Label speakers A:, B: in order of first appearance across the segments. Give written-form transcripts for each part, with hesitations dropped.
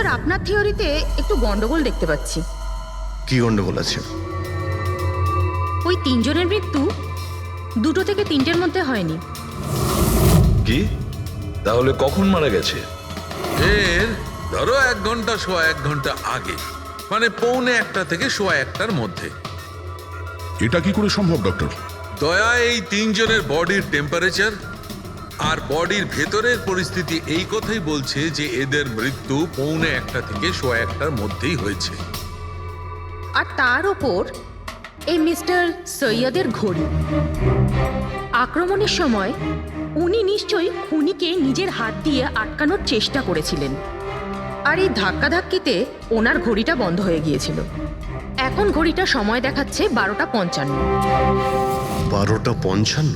A: Sir আপনার থিওরিতে একটু গন্ডগোল দেখতে পাচ্ছি।
B: কি গন্ডগোল আছে?
A: ওই তিনজনের মৃত্যু 2টো থেকে 3টের মধ্যে হয়নি।
C: কি? তাহলে কখন মারা গেছে?
D: এর ধরো 1 ঘন্টা সোয়া 1 ঘন্টা আগে, মানে 1:45 থেকে সোয়া 1টার মধ্যে।
E: এটা কি করে সম্ভব ডক্টর?
D: দয়া, এই 3 জনের বডির টেম্পারেচার আর বডির ভেতরের পরিস্থিতি এই কথাই বলছে যে এদের মৃত্যু 1:45 থেকে সোয়া 1টার মধ্যেই হয়েছে।
A: আর তার ওপর এই মিস্টার সৈয়দের ঘড়ি। আক্রমণের সময় উনি নিশ্চয়ই খুনিকে নিজের হাত দিয়ে আটকানোর চেষ্টা করেছিলেন, আর এই ধাক্কাধাক্কিতে ওনার ঘড়িটা বন্ধ হয়ে গিয়েছিল। এখন ঘড়িটা সময় দেখাচ্ছে 12:55।
B: 12:55?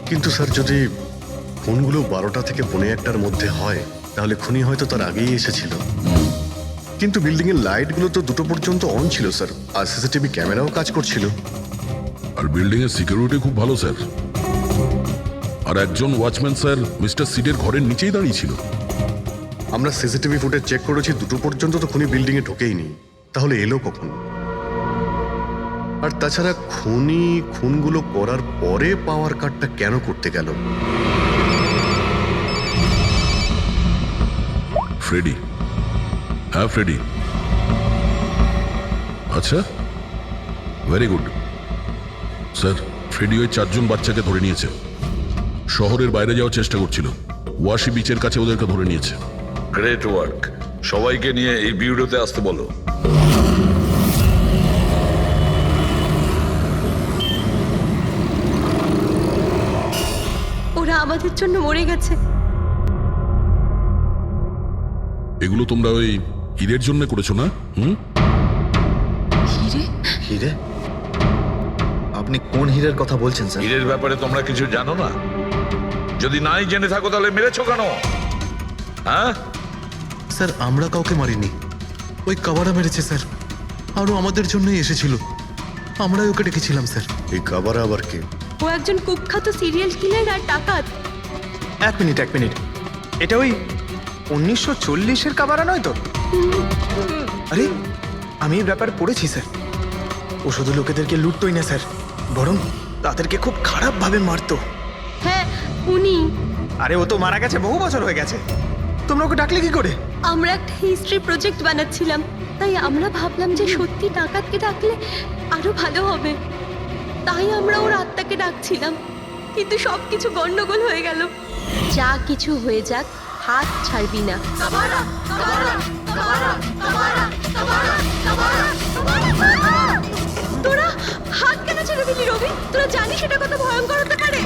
B: কিন্তু স্যার, যদি ফোনগুলো 12টা থেকে 1:45টার মধ্যে হয় তাহলে খুনি হয়তো তার আগেই এসেছিল। কিন্তু বিল্ডিং এর লাইটগুলো তো 2টো পর্যন্ত অন ছিল স্যার, আর সিসিটিভি ক্যামেরাও কাজ করছিল।
E: আর বিল্ডিং এর সিকিউরিটি খুব ভালো স্যার। আর একজন ওয়াচম্যান স্যার মিস্টার সিডের ঘরের নিচেই দাঁড়িয়ে ছিল।
B: আমরা সিসিটিভি ফুটেজ চেক করেছি, 2টো পর্যন্ত তো খুনি বিল্ডিং এ ঢোকেইনি। তাহলে এলো কখন? আর তাছাড়া খুনি খুনগুলো করার পরে পাওয়ার কাটটা কেন করতে গেল?
E: ফ্রেডি। হ্যাঁ ফ্রেডি। আচ্ছা, ভেরি গুড স্যার। ফ্রেডি ওই 4 জন বাচ্চাকে ধরে নিয়েছে। শহরের বাইরে যাওয়ার চেষ্টা করছিল, ওয়াশি বিচের কাছে ওদেরকে ধরে নিয়েছে।
C: Great work. সবাইকে নিয়ে এই বিউরোতে আসতে বলো।
F: ওরা আমাদের জন্য মরে গেছে।
E: এগুলো তোমরা ওই হীরের জন্য করেছো না?
F: হিরে?
G: হিরে? আপনি কোন হীরের কথা বলছেন স্যার?
C: হীরের ব্যাপারে তোমরা কিছু জানো না? যদি নাই জেনে থাকো তাহলে মেরেছো কেন? হ্যাঁ
G: স্যার, আমরা কাউকে মারিনি। ওই কাবারা মেরেছে স্যার, আরও আমাদের জন্যই এসেছিল। আমরাই ওকে ডেকেছিলাম স্যার।
B: এই কাবারা আবার কে?
F: ও একজন কুখ্যাত সিরিয়াল কিলার আর ডাকাত।
H: এক মিনিট, এটা ওই 1940-এর কাবারা নয় তো? আরে, আমি এই ব্যাপার পড়েছি স্যার। ও শুধু লোকেদেরকে লুটতোই না স্যার, বরং তাদেরকে খুব খারাপভাবে মারতো।
F: হ্যাঁ, উনি।
H: আরে, ও তো মারা গেছে, বহু বছর হয়ে গেছে। তোমরা ওকে ডাকলে কি করে?
F: আমরা একটা হিস্ট্রি প্রজেক্ট বানাচ্ছিলাম, তাই আমরা ভাবলাম যে সত্যি ডাকাতকে ডাকলে আরো ভালো হবে। তাই আমরা ওর আত্মাকে ডাকছিলাম, কিন্তু সবকিছু গন্ডগোল হয়ে গেল। যা কিছু হয়ে যাক, হাত ছাড়বি না। তোরা হাত কেন ছেড়ে দিলি রবি? তোরা জানিস এটা কত ভয়ঙ্কর হতে পারে?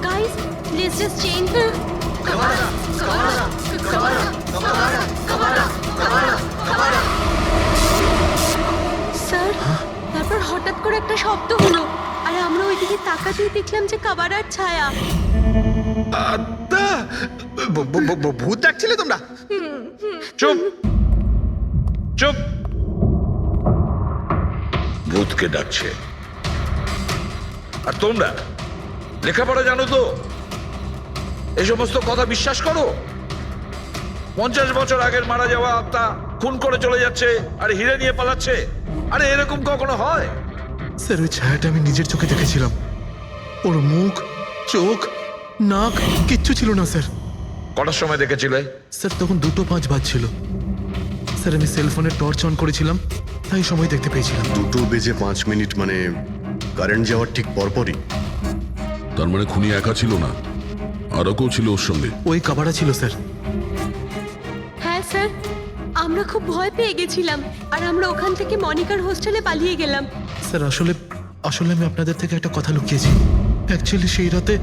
F: Guys, let's just change. Sir, তারপর হঠাৎ করে একটা শব্দ হলো, আর আমরা ওইদিকে তাকাতেই দেখলাম যে কাবারার ছায়া।
H: ভূত ডাকছিলে তোমরা?
C: চুপ চুপ। ভূতকে ডাকছে। আর তোমরা লেখাপড়া জানো তো? এই সমস্ত কথা বিশ্বাস করো? 50 বছর আগের মারা যাওয়া আত্মা খুন করে চলে যাচ্ছে আর হিরে নিয়ে পালাচ্ছে। আরে এরকম কখনো হয়?
G: স্যার, ওই ছায়াটা আমি নিজের চোখে দেখেছিলাম। ওর মুখ, চোখ, নাক কিচ্ছু ছিল না স্যার।
C: কটার সময় দেখেছিলে?
G: স্যার, তখন 2:05 বাজছিল। স্যার, আমি সেলফোনের টর্চ অন করেছিলাম, তাই সময় দেখতে পেয়েছিলাম।
B: 2:05 মানে কারেন্ট যাওয়ার ঠিক পরপরই।
E: তার মানে খুনি একা ছিল না, আরও কেউ ছিল ওর সঙ্গে।
G: ওই কাবারা ছিল স্যার।
F: হ্যাঁ স্যার, আমরা খুব ভয় পেয়ে গেছিলাম, আর আমরা ওখান থেকে মনিকার হোস্টেলে পালিয়ে গেলাম।
G: স্যার, আসলে আমি আপনাদের থেকে একটা কথা লুকিয়েছি। অ্যাকচুয়ালি সেই রাতে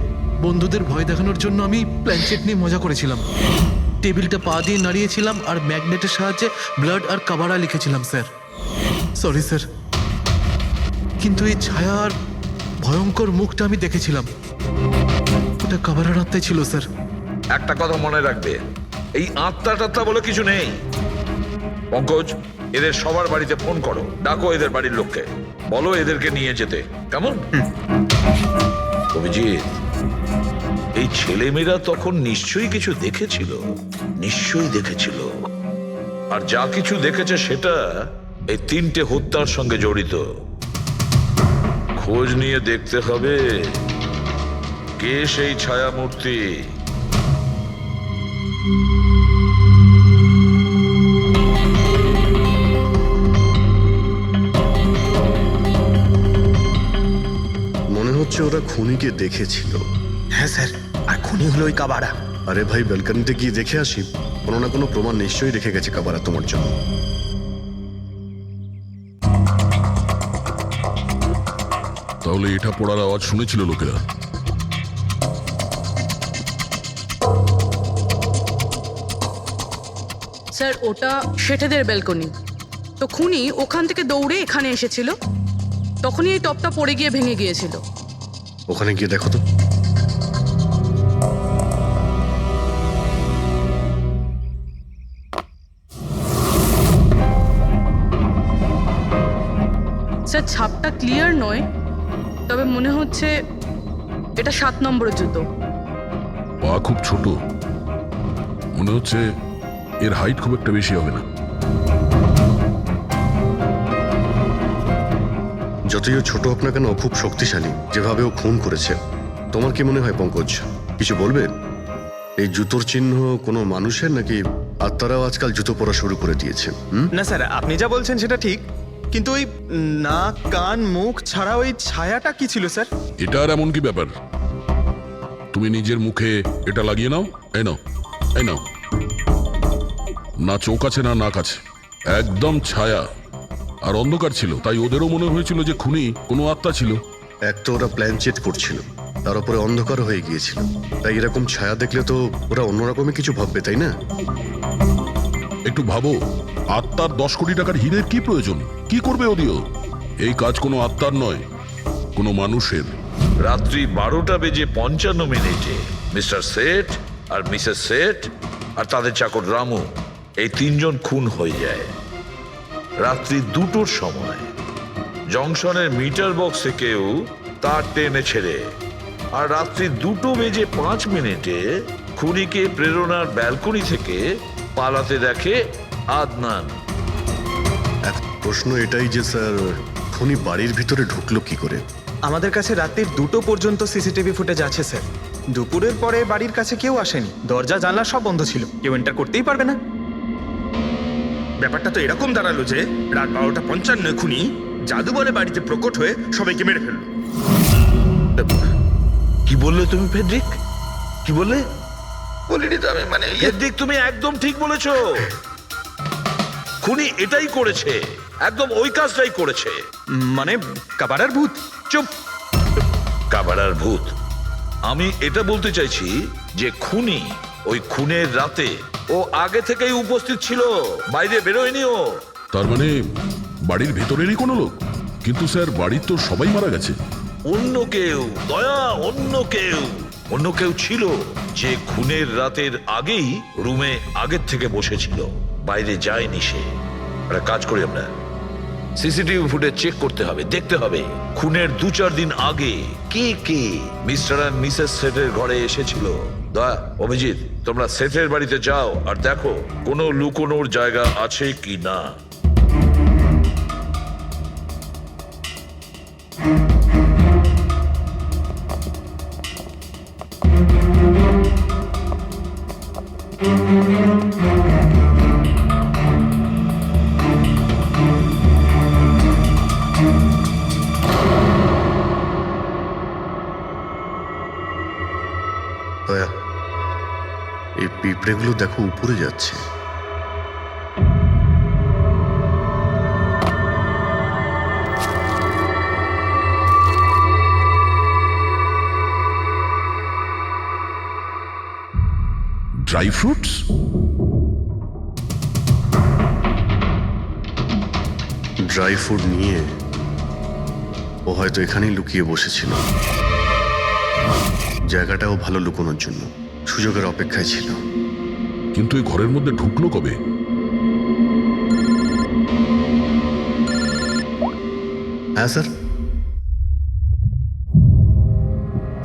G: বন্ধুদের ভয় দেখানোর জন্য আমি প্ল্যানচেট নিয়ে মজা করেছিলাম। টেবিলটা পা দিয়ে নাড়িয়েছিলাম আর ম্যাগনেটের সাহায্যে ব্লাড আর কাবারা লিখেছিলাম স্যার। সরি স্যার, কিন্তু এই ছায়া আর ভয়ঙ্কর মুখটা আমি দেখেছিলাম, ওটা কাবারার আত্মাই ছিল স্যার।
C: একটা কথা মনে রাখবে, এই আত্মা টাত্মা বলে কিছু নেই। পঙ্কজ, এদের সবার বাড়িতে ফোন করো, ডাকো এদের বাড়ির লোককে, বলো এদেরকে নিয়ে যেতে। কেমন? অভিজিৎ, এই ছেলেমেয়েরা তখন নিশ্চয়ই কিছু দেখেছিল, নিশ্চয়ই দেখেছিল। আর যা কিছু দেখেছে সেটা এই 3টে হত্যার সঙ্গে জড়িত। খোঁজ নিয়ে দেখতে হবে কে সেই ছায়ামূর্তি।
B: মনে হচ্ছে ওরা খুনিকে দেখেছিল।
H: হ্যাঁ স্যার, আর খুনি হলো ওই কাবারা।
B: আরে ভাই, ব্যালকনিতে গিয়ে দেখে আসি। কোনো না কোনো প্রমাণ নিশ্চয়ই রেখে গেছে কাবারা তোমার জন্য।
E: তাহলে এটা পড়ার আওয়াজ শুনেছিল লোকেরা।
I: স্যার ওটা শেঠেদের ব্যালকনি। তো খুনি ওখান থেকে দৌড়ে এখানে এসেছিল, তখনই এই টপটা পড়ে গিয়ে ভেঙে গিয়েছিল।
B: ওখানে গিয়ে দেখো তো।
I: স্যার ছাপটা ক্লিয়ার নয়, তবে মনে হচ্ছে এটা 7 নম্বরের জুতো।
E: পা খুব ছোট, মনে হচ্ছে এর হাইট খুব একটা বেশি হবে না।
B: যতই ও ছোট হোক না কেন, ও খুব শক্তিশালী। যেভাবে ও খুন করেছে, তোমার কি মনে হয় পঙ্কজ? কিছু বলবে? এই জুতোর চিহ্ন কোনো মানুষের, নাকি আত্মারাও আজকাল জুতো পরা শুরু করে দিয়েছে?
H: না স্যার, আপনি যা বলছেন সেটা ঠিক, কিন্তু ওই নাক, কান, মুখ ছাড়া ওই ছায়াটা কি ছিল স্যার?
E: এটা আর এমন কি ব্যাপার? তুমি নিজের মুখে এটা লাগিয়ে নাও। এই নাও, এই নাও। না চোখ আছে না নাক আছে, একদম ছায়া। আর অন্ধকার ছিল, তাই ওদেরও মনে হয়েছিল যে খুনি কোনো আত্মা ছিল।
B: এক তো ওরা প্ল্যান চেট করছিল, তার উপরে অন্ধকার হয়ে গিয়েছিল। তাই এরকম ছায়া দেখলে তো ওরা অন্যরকমই কিছু ভাববে, তাই না?
E: একটু ভাবো, আত্মার 10 কোটি টাকার হীরের কি প্রয়োজন? কি করবে ওদিও? এই কাজ কোনো আত্মার নয়, কোনো মানুষের।
C: রাত্রি 12:55 মিস্টার সেঠ আর মিসেস সেঠ আর তাদের চাকর রামু, এই 3 জন খুন হয়ে যায়। রাত্রি 2টোর সময় জংশনের মিটার বক্সে কেউ তার টেনে ছেড়ে, আর রাত্রি 2:05 খুনিকে প্রেরণার ব্যালকনি থেকে পালাতে দেখে আদনান।
B: এক প্রশ্ন এটাই যে স্যার, খুনি বাড়ির ভিতরে ঢুকলো কি করে?
H: আমাদের কাছে রাত্রির 2টো পর্যন্ত সিসিটিভি ফুটেজ আছে স্যার। দুপুরের পরে বাড়ির কাছে কেউ আসেনি, দরজা জানলা সব বন্ধ ছিল, কেউ এন্টার করতেই পারবে না।
J: ব্যাপারটা তো এরকম দাঁড়ালো যে রাত 12:55 খুনি জাদু বলে বাড়িতে প্রকট হয়ে সবাইকে মেরে ফেললো।
C: কি বললে তুমি ফেডরিক? কি বললে?
J: বলিনি তো আমি, মানে
C: ফেডরিক, তুমি একদম ঠিক বলেছো। খুনি এটাই করেছে, একদম ওই কাজটাই করেছে।
H: মানে কাবারার ভূত?
C: চুপ! কাবারার ভূত? আমি এটা বলতে চাইছি যে খুনি ওই খুনের রাতে ও আগে থেকেই উপস্থিত ছিল, বাইরে বেরোয়নি ও।
E: তার মানে বাড়ির ভেতরেরই কোনো লোক? কিন্তু স্যার, বাড়ির তো সবাই মারা গেছে।
C: অন্য কেউ, দয়া, অন্য কেউ ছিল যে খুনের রাতের আগেই রুমে আগের থেকে বসেছিল, বাইরে যায়নি সে। একটা কাজ করি আমরা, সিসিটিভি ফুটেজ চেক করতে হবে, দেখতে হবে খুনের 2-4 দিন আগে কে কে মিস্টার আর মিসেস সেটের ঘরে এসেছিল। দয়া, অভিজিৎ, তোমরা সেটের বাড়িতে যাও আর দেখো কোনো লুকোনোর জায়গা আছে কি না।
B: দয়া, এই পিঁপড়েগুলো দেখো উপরে যাচ্ছে।
E: Dry fruits?
B: ড্রাই ফ্রুট নিয়ে ও হয়তো এখানেই লুকিয়ে বসেছিল। জায়গাটাও ভালো লুকোনোর জন্য, সুযোগের অপেক্ষায় ছিল।
E: কিন্তু এই ঘরের মধ্যে ঢুকলো কবে?
B: হ্যাঁ স্যার,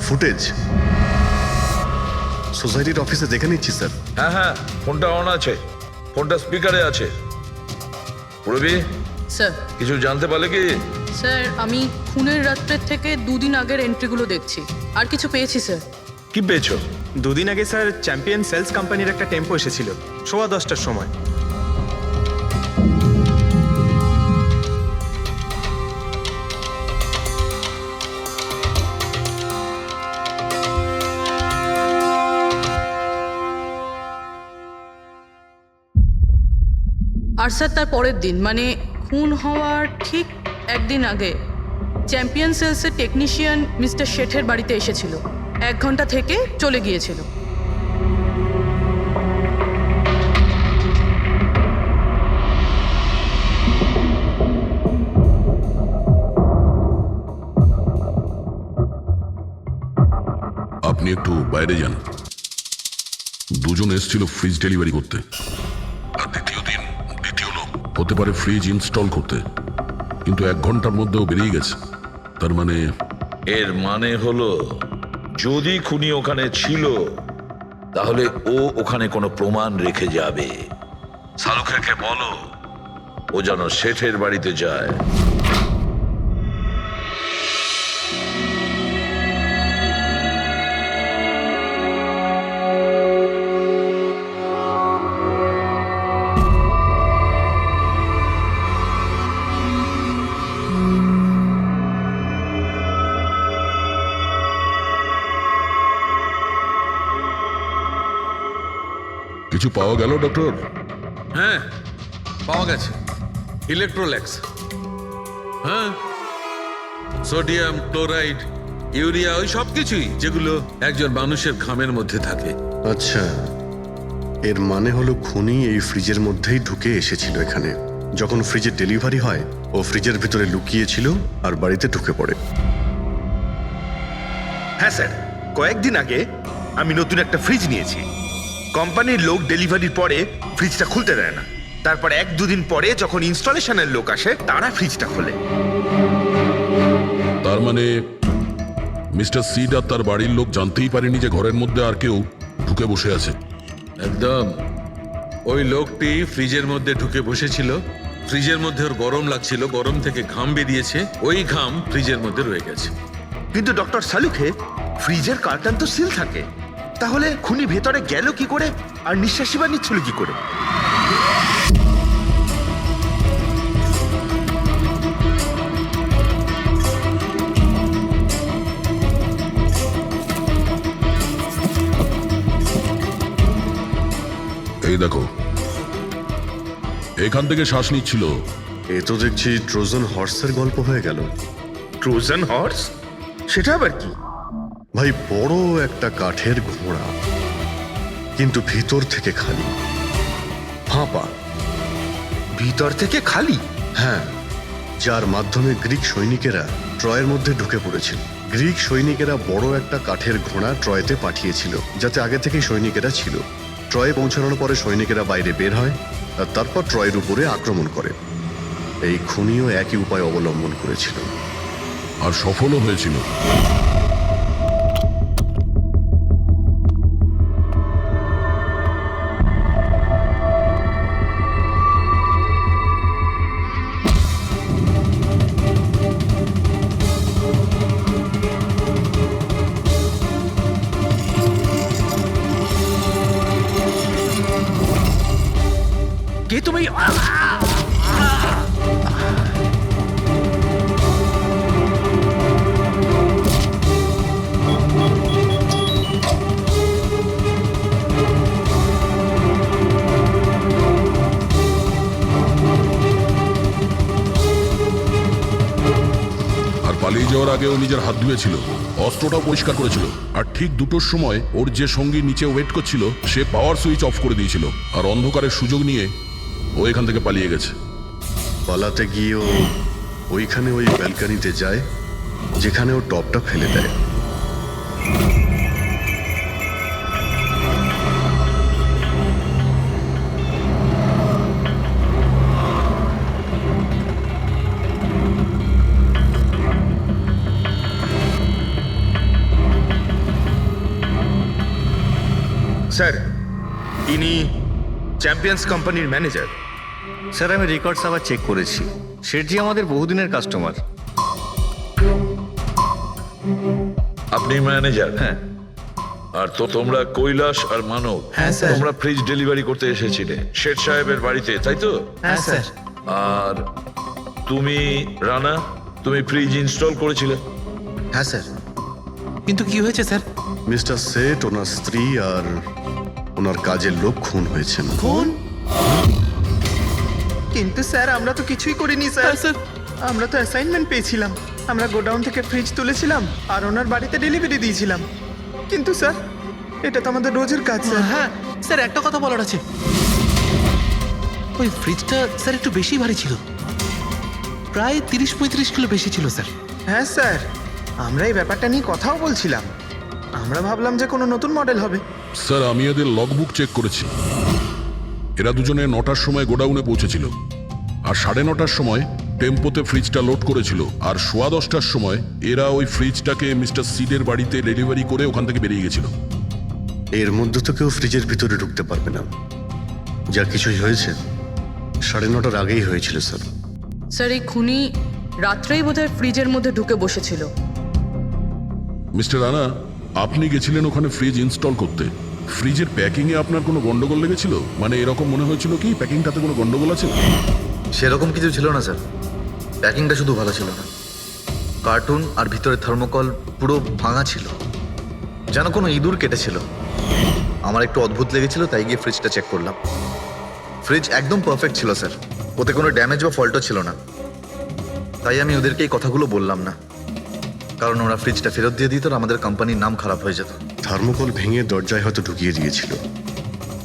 B: ফুটেজ সোসাইটির অফিসে দেখে নিচ্ছি স্যার।
C: হ্যাঁ হ্যাঁ, ফোনটা অন আছে, ফোনটা স্পিকারে আছে। পূরবী,
I: স্যার
C: কিছু জানতে পারলে কি?
I: স্যার আমি খুনের রাত্রের থেকে 2 দিন আগের এন্ট্রিগুলো দেখছি, আর কিছু পেয়েছি স্যার।
C: কি পেয়েছো?
H: দুদিন আগে স্যার চ্যাম্পিয়ন সেলস কোম্পানির একটা টেম্পো এসেছিল 10:15টার সময়।
I: আর স্যার তার পরের দিন মানে খুন হওয়ার ঠিক 1 দিন আগে চ্যাম্পিয়ন সেলসের টেকনিশিয়ান মিস্টার শেঠের বাড়িতে এসেছিল, 1 ঘন্টা থেকে চলে গিয়েছিল।
E: আপনি একটু বাইরে যান। দুজন এসেছিল ফ্রিজ ডেলিভারি করতে, আর দ্বিতীয় দিন দ্বিতীয় লোক হতে পারে ফ্রিজ ইনস্টল করতে, কিন্তু 1 ঘন্টার মধ্যেও বেরিয়ে গেছে। তার মানে
C: এর মানে হলো যদি খুনি ওখানে ছিল তাহলে ও ওখানে কোনো প্রমাণ রেখে যাবে। শালুখাকে বলো ও যেন শেঠের বাড়িতে যায়।
E: কিছু পাওয়া গেল ডক্টর?
D: হ্যাঁ, পাওয়া গেছে ইলেকট্রোল্যাক্স। হ্যাঁ, সোডিয়াম ক্লোরাইড, ইউরিয়া, ওই সব কিছুই যেগুলো একজন মানুষের ঘামের মধ্যে থাকে।
B: আচ্ছা, এর মানে হলো খুনি এই ফ্রিজের মধ্যেই ঢুকে এসেছিল এখানে। যখন ফ্রিজের ডেলিভারি হয় ও ফ্রিজের ভিতরে লুকিয়েছিল আর বাড়িতে ঢুকে পড়ে।
J: হ্যাঁ স্যার, কয়েকদিন আগে আমি নতুন একটা ফ্রিজ নিয়েছি। কোম্পানির লোক ডেলিভারির পরে ফ্রিজটা খুলতে দেয় না। তারপর 1-2 দিন পরে যখন ইনস্টলেশনের লোক আসে তারা ফ্রিজটা খোলে।
E: তার মানে মিস্টার সিড আর তার বাড়ির লোক জানতেই পারেনি যে ঘরের মধ্যে আর কেউ ঢুকে বসে আছে।
D: একদম, ওই লোকটি ফ্রিজের মধ্যে ঢুকে বসেছিল, ফ্রিজের মধ্যে ওর গরম লাগছিল, গরম থেকে ঘাম বেরিয়েছে, ওই ঘাম ফ্রিজের মধ্যে রয়ে গেছে।
J: কিন্তু ডক্টর শালুখে, ফ্রিজের কার্টন তো সিল থাকে, তাহলে খুনি ভেতরে গেল কি করে আর নিঃশ্বাসই বা নিচ্ছিল কি করে?
E: এই দেখো, এখান থেকে শ্বাস নিচ্ছিল।
B: এ তো দেখছি ট্রোজান হর্সের গল্প হয়ে গেল।
J: Trojan horse? সেটা আবার কি?
B: ভাই, বড় একটা কাঠের ঘোড়া, কিন্তু ভিতর থেকে খালি, ফাঁপা।
J: ভিতর থেকে খালি?
B: হ্যাঁ, যার মাধ্যমে গ্রিক সৈনিকেরা ট্রয়ের মধ্যে ঢুকে পড়েছিল। গ্রিক সৈনিকেরা বড় একটা কাঠের ঘোড়া ট্রয়েতে পাঠিয়েছিল, যাতে আগে থেকেই সৈনিকেরা ছিল। ট্রয়ে পৌঁছানোর পরে সৈনিকেরা বাইরে বের হয় আর তারপর ট্রয়ের উপরে আক্রমণ করে। এই খুনিও একই উপায় অবলম্বন করেছিল
E: আর সফলও হয়েছিল।
J: কে তুমি?
E: পালিয়ে যাওয়ার আগে ও নিজের হাত ধুয়েছিল, অস্ত্রটাও পরিষ্কার করেছিল, আর ঠিক 2টোর সময় ওর যে সঙ্গী নিচে ওয়েট করছিল সে পাওয়ার সুইচ অফ করে দিয়েছিল, আর অন্ধকারের সুযোগ নিয়ে ও এখান থেকে পালিয়ে গেছে।
B: পালাতে গিয়ে ও ওইখানে ওই ব্যালকানিতে যায় যেখানে ও টপটা ফেলে দেয়।
J: স্যার ইনি চ্যাম্পিয়ন্স কোম্পানির ম্যানেজার।
K: স্যার আমি রেকর্ডস আবার চেক করেছি, শেঠজি আমাদের বহুদিনের কাস্টমার।
C: আপনি ম্যানেজার?
K: হ্যাঁ।
C: আর তো তোমরা কৈলাস আর মানব,
G: হ্যাঁ, স্যার।
C: তোমরা ফ্রিজ ডেলিভারি করতে এসেছিলে শেঠ সাহেবের বাড়িতে, তাই তো?
G: হ্যাঁ স্যার।
C: আর তুমি রানা, তুমি ফ্রিজ ইনস্টল করেছিলে?
H: হ্যাঁ স্যার।
G: কিন্তু কি হয়েছে স্যার?
B: মিস্টার সেট, ওনার স্ত্রী আর ওনার কাজের লোক খুন হয়েছেন।
G: কোন?
H: কিন্তু স্যার আমরা তো কিছুই করিনি স্যার।
G: হ্যাঁ, স্যার।
H: আমরা তো অ্যাসাইনমেন্ট পেয়েছিলাম, আমরা গোডাউন থেকে ফ্রিজ তুলেছিলাম আর ওনার বাড়িতে ডেলিভারি দিয়েছিলাম। কিন্তু স্যার এটা তো আমাদের রোজের কাজ স্যার।
G: হ্যাঁ স্যার, একটা কথা বলার আছে। ওই ফ্রিজটা স্যার একটু বেশি ভারী ছিল, প্রায় 30-35 কিলো বেশি ছিল স্যার।
H: হ্যাঁ স্যার, আমরা এই ব্যাপারটা নিয়ে কথাও বলছিলাম। আমরা ভাবলাম যে কোনো নতুন মডেল হবে।
E: স্যার আমি এদের লগবুক চেক করেছি। এরা দুজনে 9টার সময় গোডাউনে পৌঁছেছিল, আর 9:30টার সময় টেম্পোতে ফ্রিজটা লোড করেছিল, আর 10:15টার সময় এরা ওই ফ্রিজটাকে মিস্টার সিডের বাড়িতে ডেলিভারি করে ওখান থেকে বেরিয়ে গেছিল।
B: এর মধ্যে তো কেউ ফ্রিজের ভিতরে ঢুকতে পারবে না। যা কিছুই হয়েছে 9:30টার আগেই হয়েছিল স্যার।
I: স্যার এই খুনি রাত্রেই বোধহয় ফ্রিজের মধ্যে ঢুকে বসেছিল।
E: মিস্টার রানা, আপনি গেছিলেন ওখানে ফ্রিজ ইনস্টল করতে। ফ্রিজের প্যাকিংয়ে আপনার কোনো গন্ডগোল লেগেছিল? মানে এরকম মনে হয়েছিল কি প্যাকিংটাতে কোনো গন্ডগোল আছে?
K: সেরকম কিছু ছিল না স্যার, প্যাকিংটা শুধু ভালো ছিল না, কার্টুন আর ভিতরে থার্মোকল পুরো ভাঙা ছিল, যেন কোনো ইঁদুর কেটেছিল। আমার একটু অদ্ভুত লেগেছিল, তাই গিয়ে ফ্রিজটা চেক করলাম। ফ্রিজ একদম পারফেক্ট ছিল স্যার, ওতে কোনো ড্যামেজ বা ফল্টও ছিল না। তাই আমি ওদেরকে এই কথাগুলো বললাম না, কারণ ওরা ফ্রিজটা ফেরত দিয়ে দিত আর আমাদের কোম্পানির নাম খারাপ হয়ে যেত।
B: থার্মোকল ভেঙে দরজায় হয়তো ঢুকিয়ে দিয়েছিল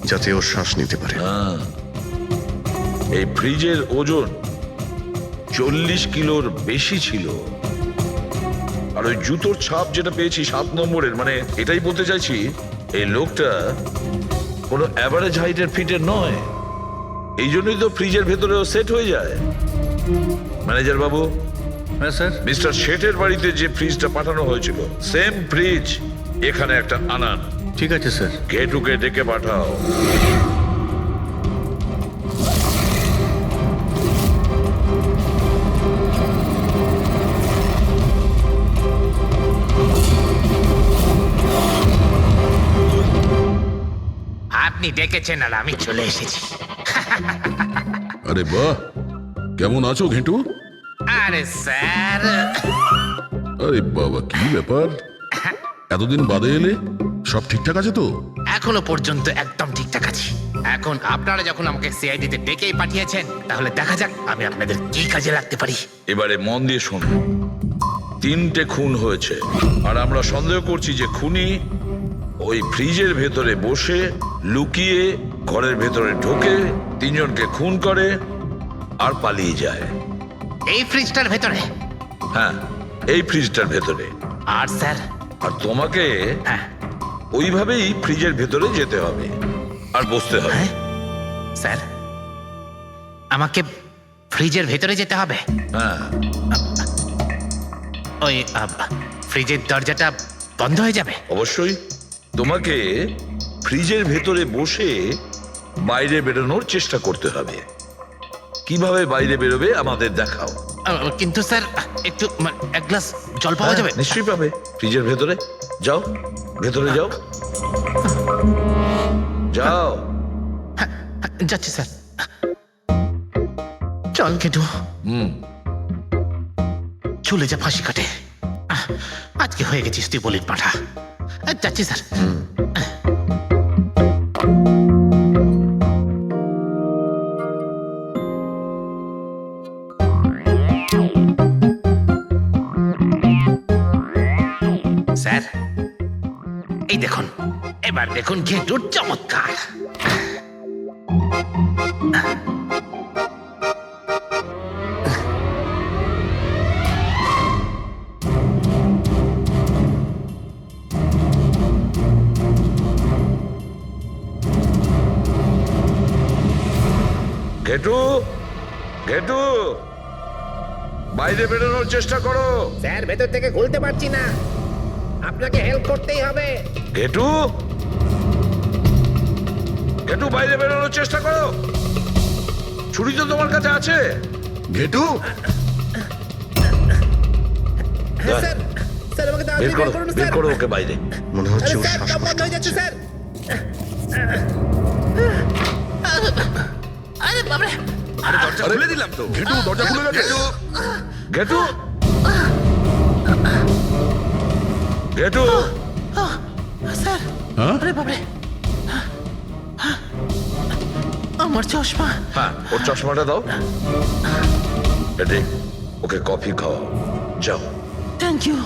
B: যাতে ও শ্বাস নিতে পারে।
C: এই ফ্রিজের ওজন 40 কিলোর বেশি ছিল। আর ওই জুতোর ছাপ যেটা পেয়েছি 7 নম্বরের, মানে এটাই বলতে চাইছি এই লোকটা কোনো অ্যাভারেজ হাইটের ফিটের নয়। এই জন্যই তো ফ্রিজের ভেতরেও সেট হয়ে যায়। ম্যানেজার বাবু,
K: হ্যাঁ স্যার।
C: মিস্টার শেঠের বাড়িতে যে ফ্রিজটা পাঠানো হয়েছিল সেম ফ্রিজ এখানে একটা আনান।
K: ঠিক আছে স্যার।
C: ঘেটুকে ডেকে পাঠাও।
L: আপনি ডেকেছেন আর আমি চলে এসেছি।
E: আরে বাহ, কেমন আছো ঘেটু?
L: আরে স্যার,
E: আরে বাবা, কি ব্যাপার, এতদিন বাদে এলে? সব ঠিকঠাক আছে তো?
L: এখনো পর্যন্ত একদম ঠিকঠাক আছি। এখন আপনারা যখন আমাকে সিআইডিতে ডেকেই পাঠিয়েছেন, তাহলে দেখা যাক আমি আপনাদের কি কাজে লাগতে পারি।
C: এবারে মন দিয়ে শুনুন। 3টে খুন হয়েছে, আর আমরা সন্দেহ করছি যে খুনি ওই ফ্রিজের ভেতরে বসে লুকিয়ে ঘরের ভেতরে ঢোকে, 3 জনকে খুন করে আর পালিয়ে যায়।
L: এই ফ্রিজটার ভেতরে?
C: হ্যাঁ, এই ফ্রিজটার ভেতরে।
L: আর স্যার?
C: আর তোমাকে
L: হ্যাঁ।
C: ওইভাবেই ফ্রিজের ভেতরে যেতে হবে আর বসতে হবে।
L: হ্যাঁ? স্যার, আমাকে ফ্রিজের ভেতরে যেতে হবে?
C: হ্যাঁ।
L: ওই ফ্রিজের দরজাটা বন্ধ হয়ে যাবে?
C: অবশ্যই। তোমাকে ফ্রিজের ভেতরে বসে বাইরে বেরোনোর চেষ্টা করতে হবে। কিভাবে বাইরে বেরোবে আমাদের দেখাও।
L: কিন্তু স্যার একটু এক গ্লাস জল পাওয়া যাবে?
C: নিশ্চয়ই পাবে। ফ্রিজের ভেতরে যাও, ভেতরে যাও, যাও।
L: যাচ্ছি স্যার। চল কেটু, চলে যা ফাঁসি কাটে। আজকে হয়ে গেছিস তুই বলির পাঠা। যাচ্ছি স্যার। স্যার এই দেখুন, এবার দেখুন ঘেটুর চমৎকার।
C: ঘেটু, ঘেটু, বাইরে বেরোনোর চেষ্টা করো।
L: স্যার ভেতর থেকে খুলতে পারছি না, আপনাকে হেল্প করতেই হবে।
C: ঘেটু, একটু বাইরে বেরোনোর চেষ্টা করো। ছুরি তো তোমার কাছে আছে।
E: ঘেটু
C: বের করো, বের করো ওকে বাইরে।
B: মনে হচ্ছে ওর শ্বাসকষ্ট হচ্ছে।
J: আরে দরজা খুলে দিলাম তো।
E: ঘেটু দরজা খুলে গেছে।
C: ঘেটু, ঘেটু,
E: হ্যাঁ
G: আমার চশমা।
C: হ্যাঁ ওর চশমাটা দাও। এডি, ওকে কফি খাওয়াও, যাও।
G: Thank you.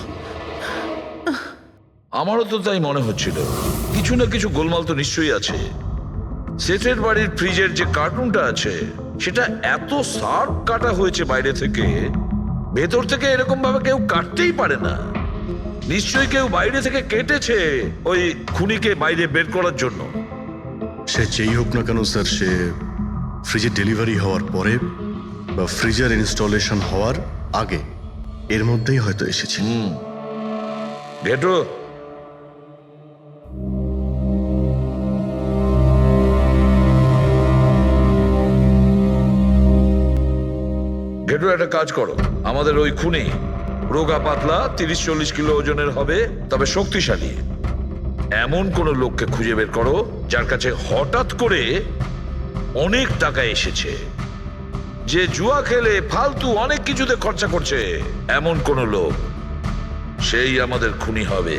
C: আমারও তো তাই মনে হচ্ছিল, কিছু না কিছু গোলমাল তো নিশ্চয়ই আছে। সেটের বাড়ির ফ্রিজের যে কার্টুনটা আছে সেটা এত শার্প কাটা হয়েছে বাইরে থেকে, ভেতর থেকে এরকম ভাবে কেউ কাটতেই পারে না। নিশ্চয়ই কেউ বাইরে থেকে কেটেছে ওই খুনিকে বাইরে বের করার জন্য।
B: সে যেই হোক না কেন স্যার, সে ফ্রিজের ডেলিভারি হওয়ার পরে বা ফ্রিজার ইনস্টলেশন হওয়ার আগে এর মধ্যেই হয়তো এসেছে।
C: ঘেটু, ঘেটু একটা কাজ করো, আমাদের ওই খুনি রোগা পাতলা 30-40 কিলো ওজনের হবে, তবে শক্তিশালী এমন কোন লোককে খুঁজে বের করো যার কাছে হঠাৎ করে অনেক টাকা এসেছে, যে জুয়া খেলে ফালতু অনেক কিছুতে খরচা করছে, এমন কোন লোক, সেই আমাদের খুনি হবে।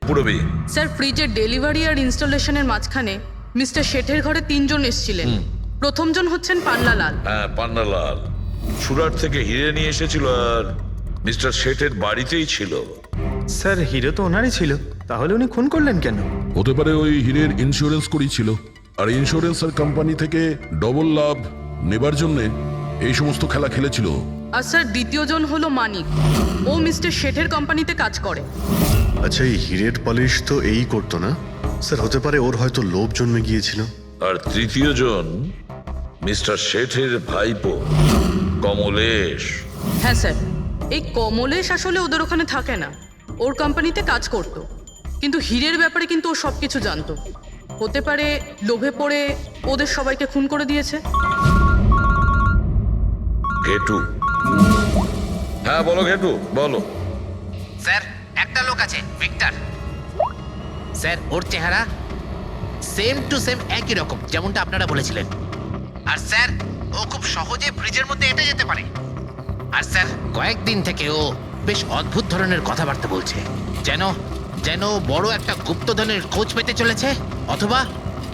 C: পুরবি,
I: স্যার ফ্রিজের ডেলিভারি আর ইনস্টলেশনের মাঝখানে মিস্টার শেঠের ঘরে 3 জন এসেছিলেন। প্রথমজন হচ্ছেন পান্নালাল।
C: হ্যাঁ পান্নালাল সুরাট থেকে হিরে নিয়ে এসেছিল আর মিস্টার শেঠের বাড়িতেই ছিল।
H: স্যার হিরো তো ওনারই ছিল, তাহলে উনি খুন করলেন কেন?
E: হতে পারে ওই হীরের ইন্স্যুরেন্স করেছিল, আর ইন্স্যুরেন্সের কোম্পানি থেকে ডবল লাভ নেবার জন্য এই সমস্ত খেলা খেলেছিল।
I: আর স্যার দ্বিতীয়জন হলো মানিক, ও মিস্টার শেঠের কোম্পানিতে কাজ করে।
B: আচ্ছা, এই হিরের পালিশ তো এই করতো না স্যার? হতে পারে ওর হয়তো লোভ জন্মে গিয়েছিল।
C: আর তৃতীয় জন মিস্টার শেঠের ভাইপো কমলেশ।
I: হ্যাঁ স্যার, এই কমলেশ আসলে ওদের ওখানে থাকে না, ওর কোম্পানিতে কাজ করত, কিন্তু হীরের ব্যাপারে কিন্তু ও সবকিছু জানতো। হতে পারে লোভে পড়ে ওদের সবাইকে খুন করে দিয়েছে।
C: ঘেটু, হ্যাঁ বলো ঘেটু, বলো।
L: স্যার একটা লোক আছে ভিক্টর, স্যার ওর চেহারা সেম টু সেম একই রকম যেমনটা আপনারা বলেছিলেন। আর স্যার ও খুব সহজে ফ্রিজের মধ্যে এঁটে যেতে পারে। আর স্যার কয়েকদিন থেকে ও বেশ অদ্ভুত ধরনের কথাবার্তা বলছে, যেন যেন বড় একটা গুপ্তধনের খোঁজ পেতে চলেছে, অথবা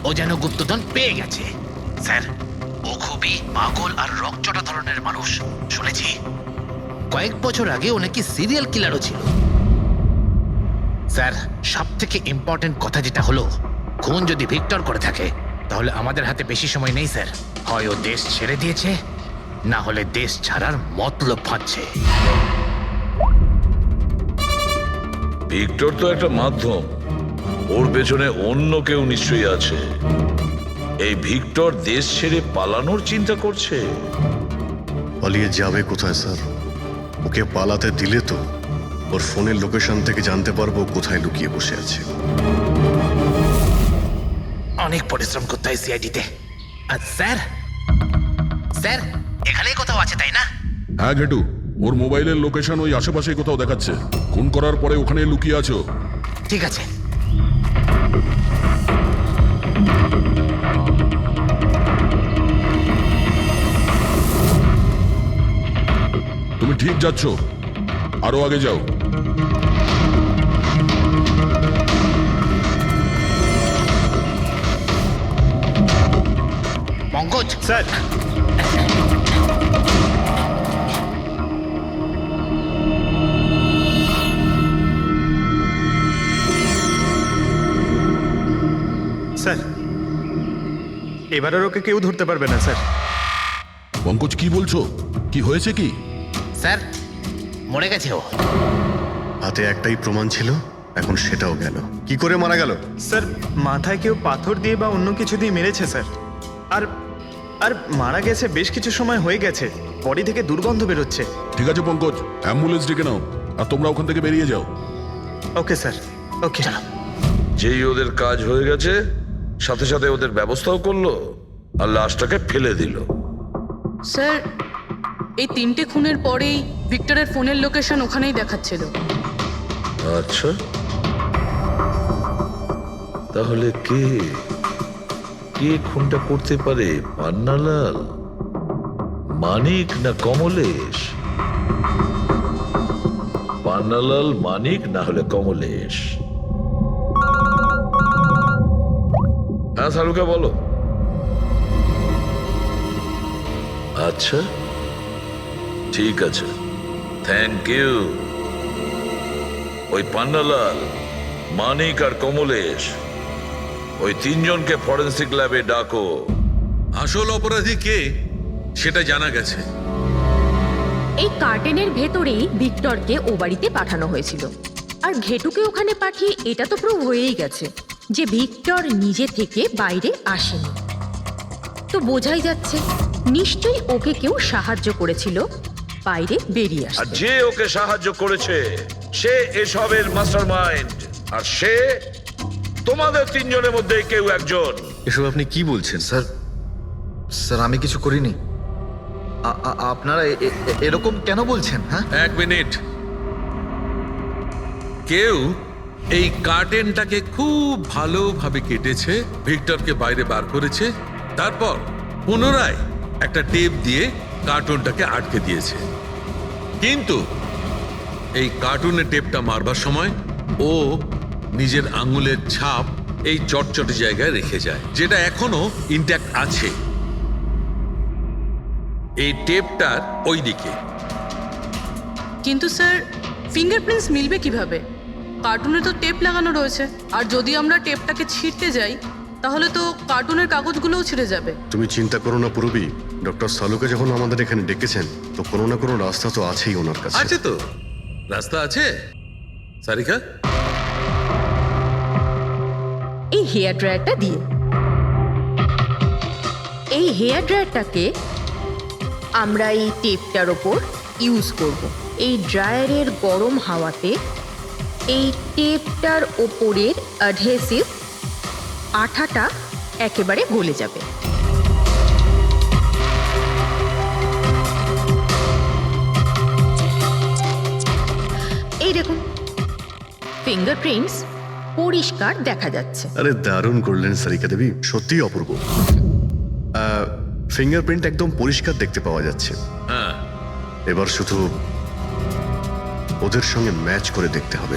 L: ও যেন গুপ্তধন পেয়ে গেছে। স্যার ও খুবই পাগল আর রকচটা ধরনের মানুষ। শুনেছি কয়েক বছর আগে ও নাকি সিরিয়াল কিলারও ছিল। স্যার সব থেকে ইম্পর্টেন্ট কথা যেটা হলো, খুন যদি ভিক্টর করে থাকে তাহলে আমাদের হাতে বেশি সময় নেই স্যার। হয় ও দেশ ছেড়ে দিয়েছে, না হলে দেশ ছাড়ার মতলব ভাবছে।
C: ভিক্টর তো একটা মাধ্যম, ওর পেছনে অন্য কেউ নিশ্চয়ই আছে। এই ভিক্টর দেশ ছেড়ে পালানোর চিন্তা করছে।
B: পালিয়ে যাবে কোথায় স্যার? ওকে পালাতে দিলে তো ওর ফোনের লোকেশন থেকে জানতে পারবো কোথায় লুকিয়ে বসে আছে।
L: অনেক পরিশ্রম করতে হয় সিআইডিতে। আর স্যার স্যার এখানেই কোথাও আছে তাই না?
E: হ্যাঁ ঘেটু, ওর মোবাইলের লোকেশন ওই আশেপাশেই কোথাও দেখাচ্ছে। খুন করার পরে ওখানে লুকিয়ে আছো।
L: ঠিক আছে।
E: তুমি ঠিক যাচ্ছ, আরো আগে যাও।
L: পঙ্কজ
H: স্যার স্যার এবার আর ওকে কেউ ধরতে পারবে না স্যার।
E: পঙ্কজ কি বলছো? কি হয়েছে কি?
L: স্যার মরে গেছে ও।
B: হাতে একটাই প্রমাণ ছিল, এখন সেটাও গেল। কি করে মারা গেল?
H: স্যার মাথায় কেউ পাথর দিয়ে বা অন্য কিছু দিয়ে মেরেছে স্যার। আর আর মারা গেছে বেশ কিছু সময় হয়ে গেছে, বডি থেকে দুর্গন্ধ বেরোচ্ছে।
E: ঠিক আছে পঙ্কজ, অ্যাম্বুলেন্স ডেকে নাও আর তোমরা ওখান থেকে বেরিয়ে যাও।
H: ওকে স্যার, ওকে।
C: যেই ওদের কাজ হয়ে গেছে সাথে সাথে ওদের ব্যবস্থাও করলো আর লাশটাকে ফেলে দিল।
I: স্যার এই 3টে খুনের পরেই ভিক্টরের ফোনের লোকেশন ওখানেই দেখাচ্ছিল।
C: আচ্ছা, তাহলে কে কে খুনটা করতে পারে? পান্নালাল, মানিক না কমলেশ? পান্নালাল, মানিক না হলে কমলেশ। হ্যাঁ সালুকা বলো। আচ্ছা ঠিক আছে, থ্যাংক ইউ। ওই পান্নালাল, মানিক আর কমলেশ, ওই 3 জনকে ফরেন্সিক ল্যাবে ডাকো।
D: আসল অপরাধী কে সেটা জানা গেছে।
A: এই কার্টেনের ভেতরেই ভিক্টরকে ও বাড়িতে পাঠানো হয়েছিল, আর ঘেটুকে ওখানে পাঠিয়ে এটা তো প্রুভ হয়েই গেছে যে ভিক্টর নিজে থেকে বাইরে আসেনি। তো বোঝাই যাচ্ছে নিশ্চয়ই ওকে কেউ সাহায্য করেছিল বাইরে বেরিয়ে
C: আর
A: আসতে।
C: যে ওকে সাহায্য করেছে সে এসবের মাস্টারমাইন্ড, আর সে তোমাদের 3 জনের মধ্যে কেউ একজন।
K: এসব আপনি কি বলছেন স্যার? স্যার আমি কিছু করিনি। আপনারা এরকম কেন বলছেন? হ্যাঁ,
D: 1 মিনিট। কেউ এই কার্টেনটাকে খুব ভালোভাবে কেটেছে, ভিক্টরকে বাইরে বার করেছে, তারপর পুনরায় একটা টেপ দিয়ে কার্টুনটাকে আটকে দিয়েছে। কিন্তু এই কার্টুনের টেপটা মারবার সময় ও নিজের আঙুলের ছাপ এই চটচটে জায়গায় রেখে যায়, যেটা এখনো ইনট্যাক্ট আছে। এই টেপটার ওই দিকে।
I: কিন্তু স্যার ফিঙ্গারপ্রিন্টস মিলবে কিভাবে? কার্টুনে তো টেপ লাগানো রয়েছে, আর যদি আমরা টেপটাকে ছিঁড়তে যাই তাহলে তো কার্টুনের কাগজগুলোও ছিঁড়ে যাবে।
B: তুমি চিন্তা করো না পুরবী, ডক্টর সালুকে যখন আমাদের এখানে ডেকেছেন তো কোনো না কোনো রাস্তা তো আছেই ওনার কাছে।
D: আছে তো, রাস্তা আছে। সারিকা,
A: এই হেয়ার ড্রায়ারটা দিয়ে, এই হেয়ার ড্রায়ারটাকে আমরা এই টেপটার ওপর ইউজ করব। এই ড্রায়ারের গরম হাওয়াতে এই টেপটার ওপরের অ্যাডহেসিভ আঠাটা একেবারে গলে যাবে। এই দেখুন, ফিঙ্গারপ্রিন্টস পরিষ্কার দেখা যাচ্ছে।
B: আরে দারুণ করলেন সারিকা দেবী, সত্যিই অপূর্ব। ফিঙ্গারপ্রিন্ট একদম পরিষ্কার দেখতে পাওয়া যাচ্ছে।
D: হ্যাঁ,
B: এবার শুধু ওদের সঙ্গে ম্যাচ করে দেখতে হবে।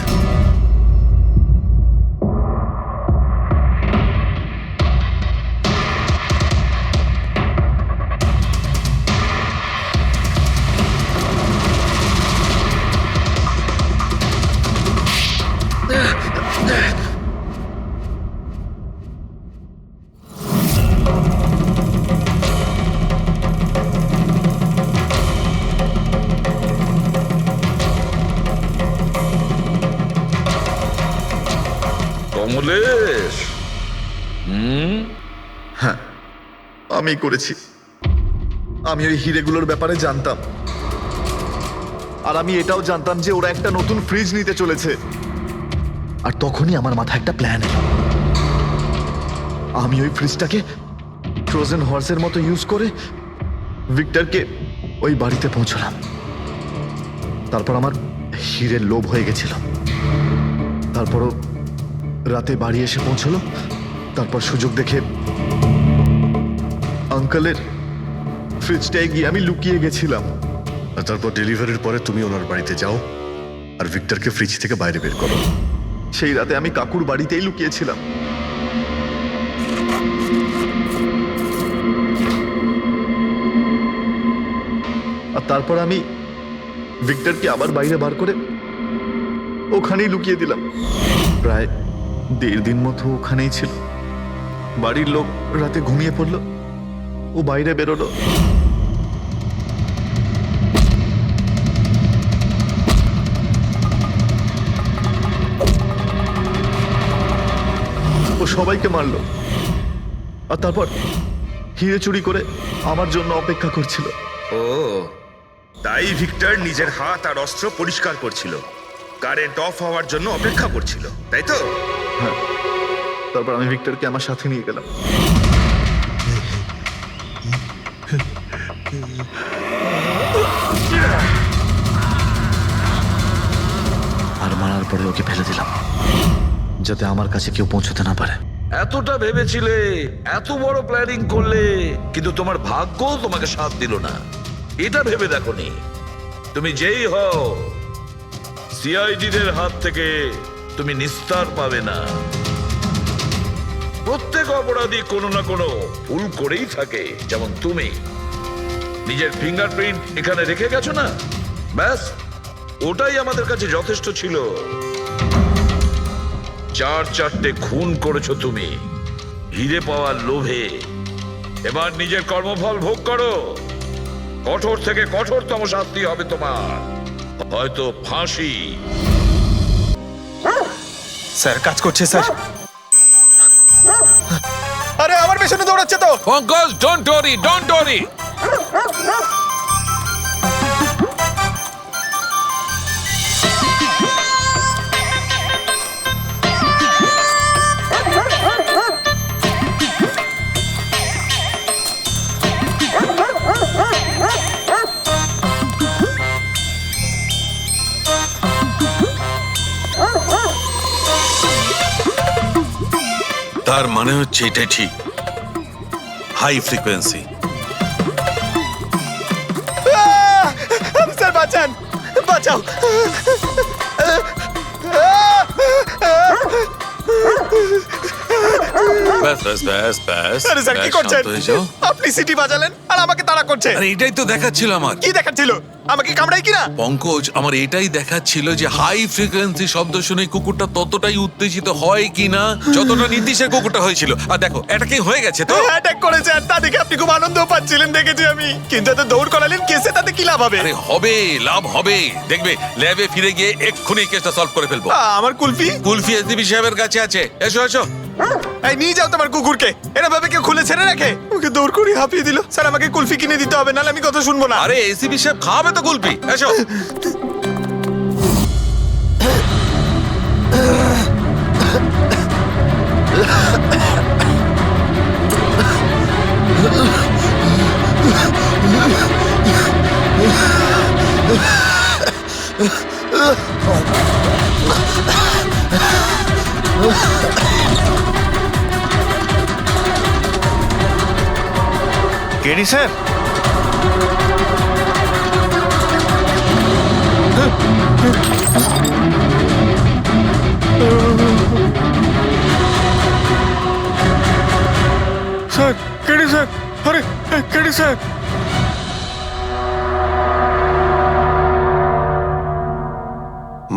C: কমলেশ,
K: হ্যাঁ আমি করেছি। আমি ওই হিরেগুলোর ব্যাপারে জানতাম, আর আমি এটাও জানতাম যে ওরা একটা নতুন ফ্রিজ নিতে চলেছে। আর তখনই আমার মাথায় একটা প্ল্যান এলো। আমি ওই ফ্রিজটাকে ফ্রোজেন হর্সের মতো ইউজ করে ভিক্টরকে ওই বাড়িতে পৌঁছলাম। তারপর আমার হিরের লোভ হয়ে গেছিল। তারপরও রাতে বাড়ি এসে পৌঁছলো। তারপর সুযোগ দেখে আঙ্কেলের ফ্রিজটায় গিয়ে আমি লুকিয়ে গেছিলাম।
B: আর তারপর ডেলিভারির পরে তুমি ওনার বাড়িতে যাও আর ভিক্টরকে ফ্রিজ থেকে বাইরে বের করো।
K: সেই রাতে আমি কাকুর বাড়িতেই লুকিয়েছিলাম। আর তারপর আমি ভিক্টরকে আবার বাইরে বার করে ওখানেই লুকিয়ে দিলাম। প্রায় 1.5 দিন মতো ওখানেই ছিল। বাড়ির লোক রাতে ঘুমিয়ে পড়লো, ও বাইরে বেরোলো। ও সবাইকে মারলো, আর তারপর হিরে চুরি করে আমার জন্য অপেক্ষা করছিল।
J: ও তাই ভিক্টর নিজের হাত আর অস্ত্র পরিষ্কার করছিল, কারেন্ট অফ হওয়ার জন্য অপেক্ষা করছিল, তাই তো?
K: হ্যাঁ, তারপর আমি ভিক্টরকে আমার সাথে নিয়ে গেলাম। আর মারার পরে ওকে ফেলে দিলাম, যাতে আমার কাছে কেউ পৌঁছতে না পারে।
C: এতটা ভেবেছিলে, এত বড় প্ল্যানিং করলে, কিন্তু তোমার ভাগ্য তোমাকে সাথ দিল না। এটা ভেবে দেখোনি তুমি যেই হও সিআইডিদের হাত থেকে তুমি নিস্তার পাবে না। প্রত্যেক অপরাধী কোনো না কোনো ভুল করেই থাকে। যেমন তুমি নিজের ফিঙ্গারপ্রিন্ট এখানে রেখে গেছো না, ব্যাস ওটাই আমাদের কাছে যথেষ্ট ছিল। 4-4টে খুন করেছো তুমি হিরে পাওয়ার লোভে। এবার নিজের কর্মফল ভোগ করো। কঠোর থেকে কঠোরতম শাস্তি হবে তোমার, হয়তো ফাঁসি।
H: স্যার কাজ করছে স্যার। আরে আমার পেছনে দৌড়াচ্ছে তো।
D: Pankaj, don't worry, don't worry.
M: তার মানে হচ্ছে এটাই ঠিক, হাই ফ্রিকোয়েন্সি।
H: স্যার বাঁচান, বাঁচাও।
M: ব্যাস ব্যাস ব্যাস ব্যাস।
H: আরে স্যার কি
M: ব্যাস,
H: করছেন?
M: শান্ত হয়ে যাও।
H: আপনি সিটি বাজালেন আর আমাকে তাড়া করছেন।
M: আরে এটাই তো দেখাচ্ছিল আমার।
H: কি দেখাচ্ছিল? আমাকে কামড়াই কিনা?
M: পঙ্কজ, আমার এটাই দেখাচ্ছিল যে হাই ফ্রিকোয়েন্সি শব্দ শুনে কুকুরটা ততটাই উত্তেজিত হয় কিনা যতটা নির্দিষ্ট কুকুরটা হয়েছিল। আর দেখো এটা কি হয়ে গেছে তো।
H: অ্যাটাক করেছে আর তা দেখে আপনি খুব আনন্দ পাচ্ছিলেন দেখেছি আমি। কিন্তু এত দৌড় করালেন, কেসে তাতে কি লাভ হবে?
M: আরে হবে, লাভ হবে। দেখবে ল্যাবে ফিরে গিয়ে এক্ষুনি কেসটা সলভ করে ফেলবো।
H: আমার কুলফি?
M: কুলফি এসডিপি সাহেবের কাছে আছে। এসো এসো।
H: এই নিয়ে যাও তোমার কুকুরকে। এরা ভাবে কেউ খুলে ছেড়ে রাখে? ওকে দৌড় করে হাঁপিয়ে দিল। স্যার আমাকে কুলফি কিনে দিতে হবে, নাহলে আমি কথা শুনবো না।
M: আরে এসিপি সাহেব খাবে তো কুলফি। এসো।
H: KD sir? Sir KD sir? আরে কেডি স্যার?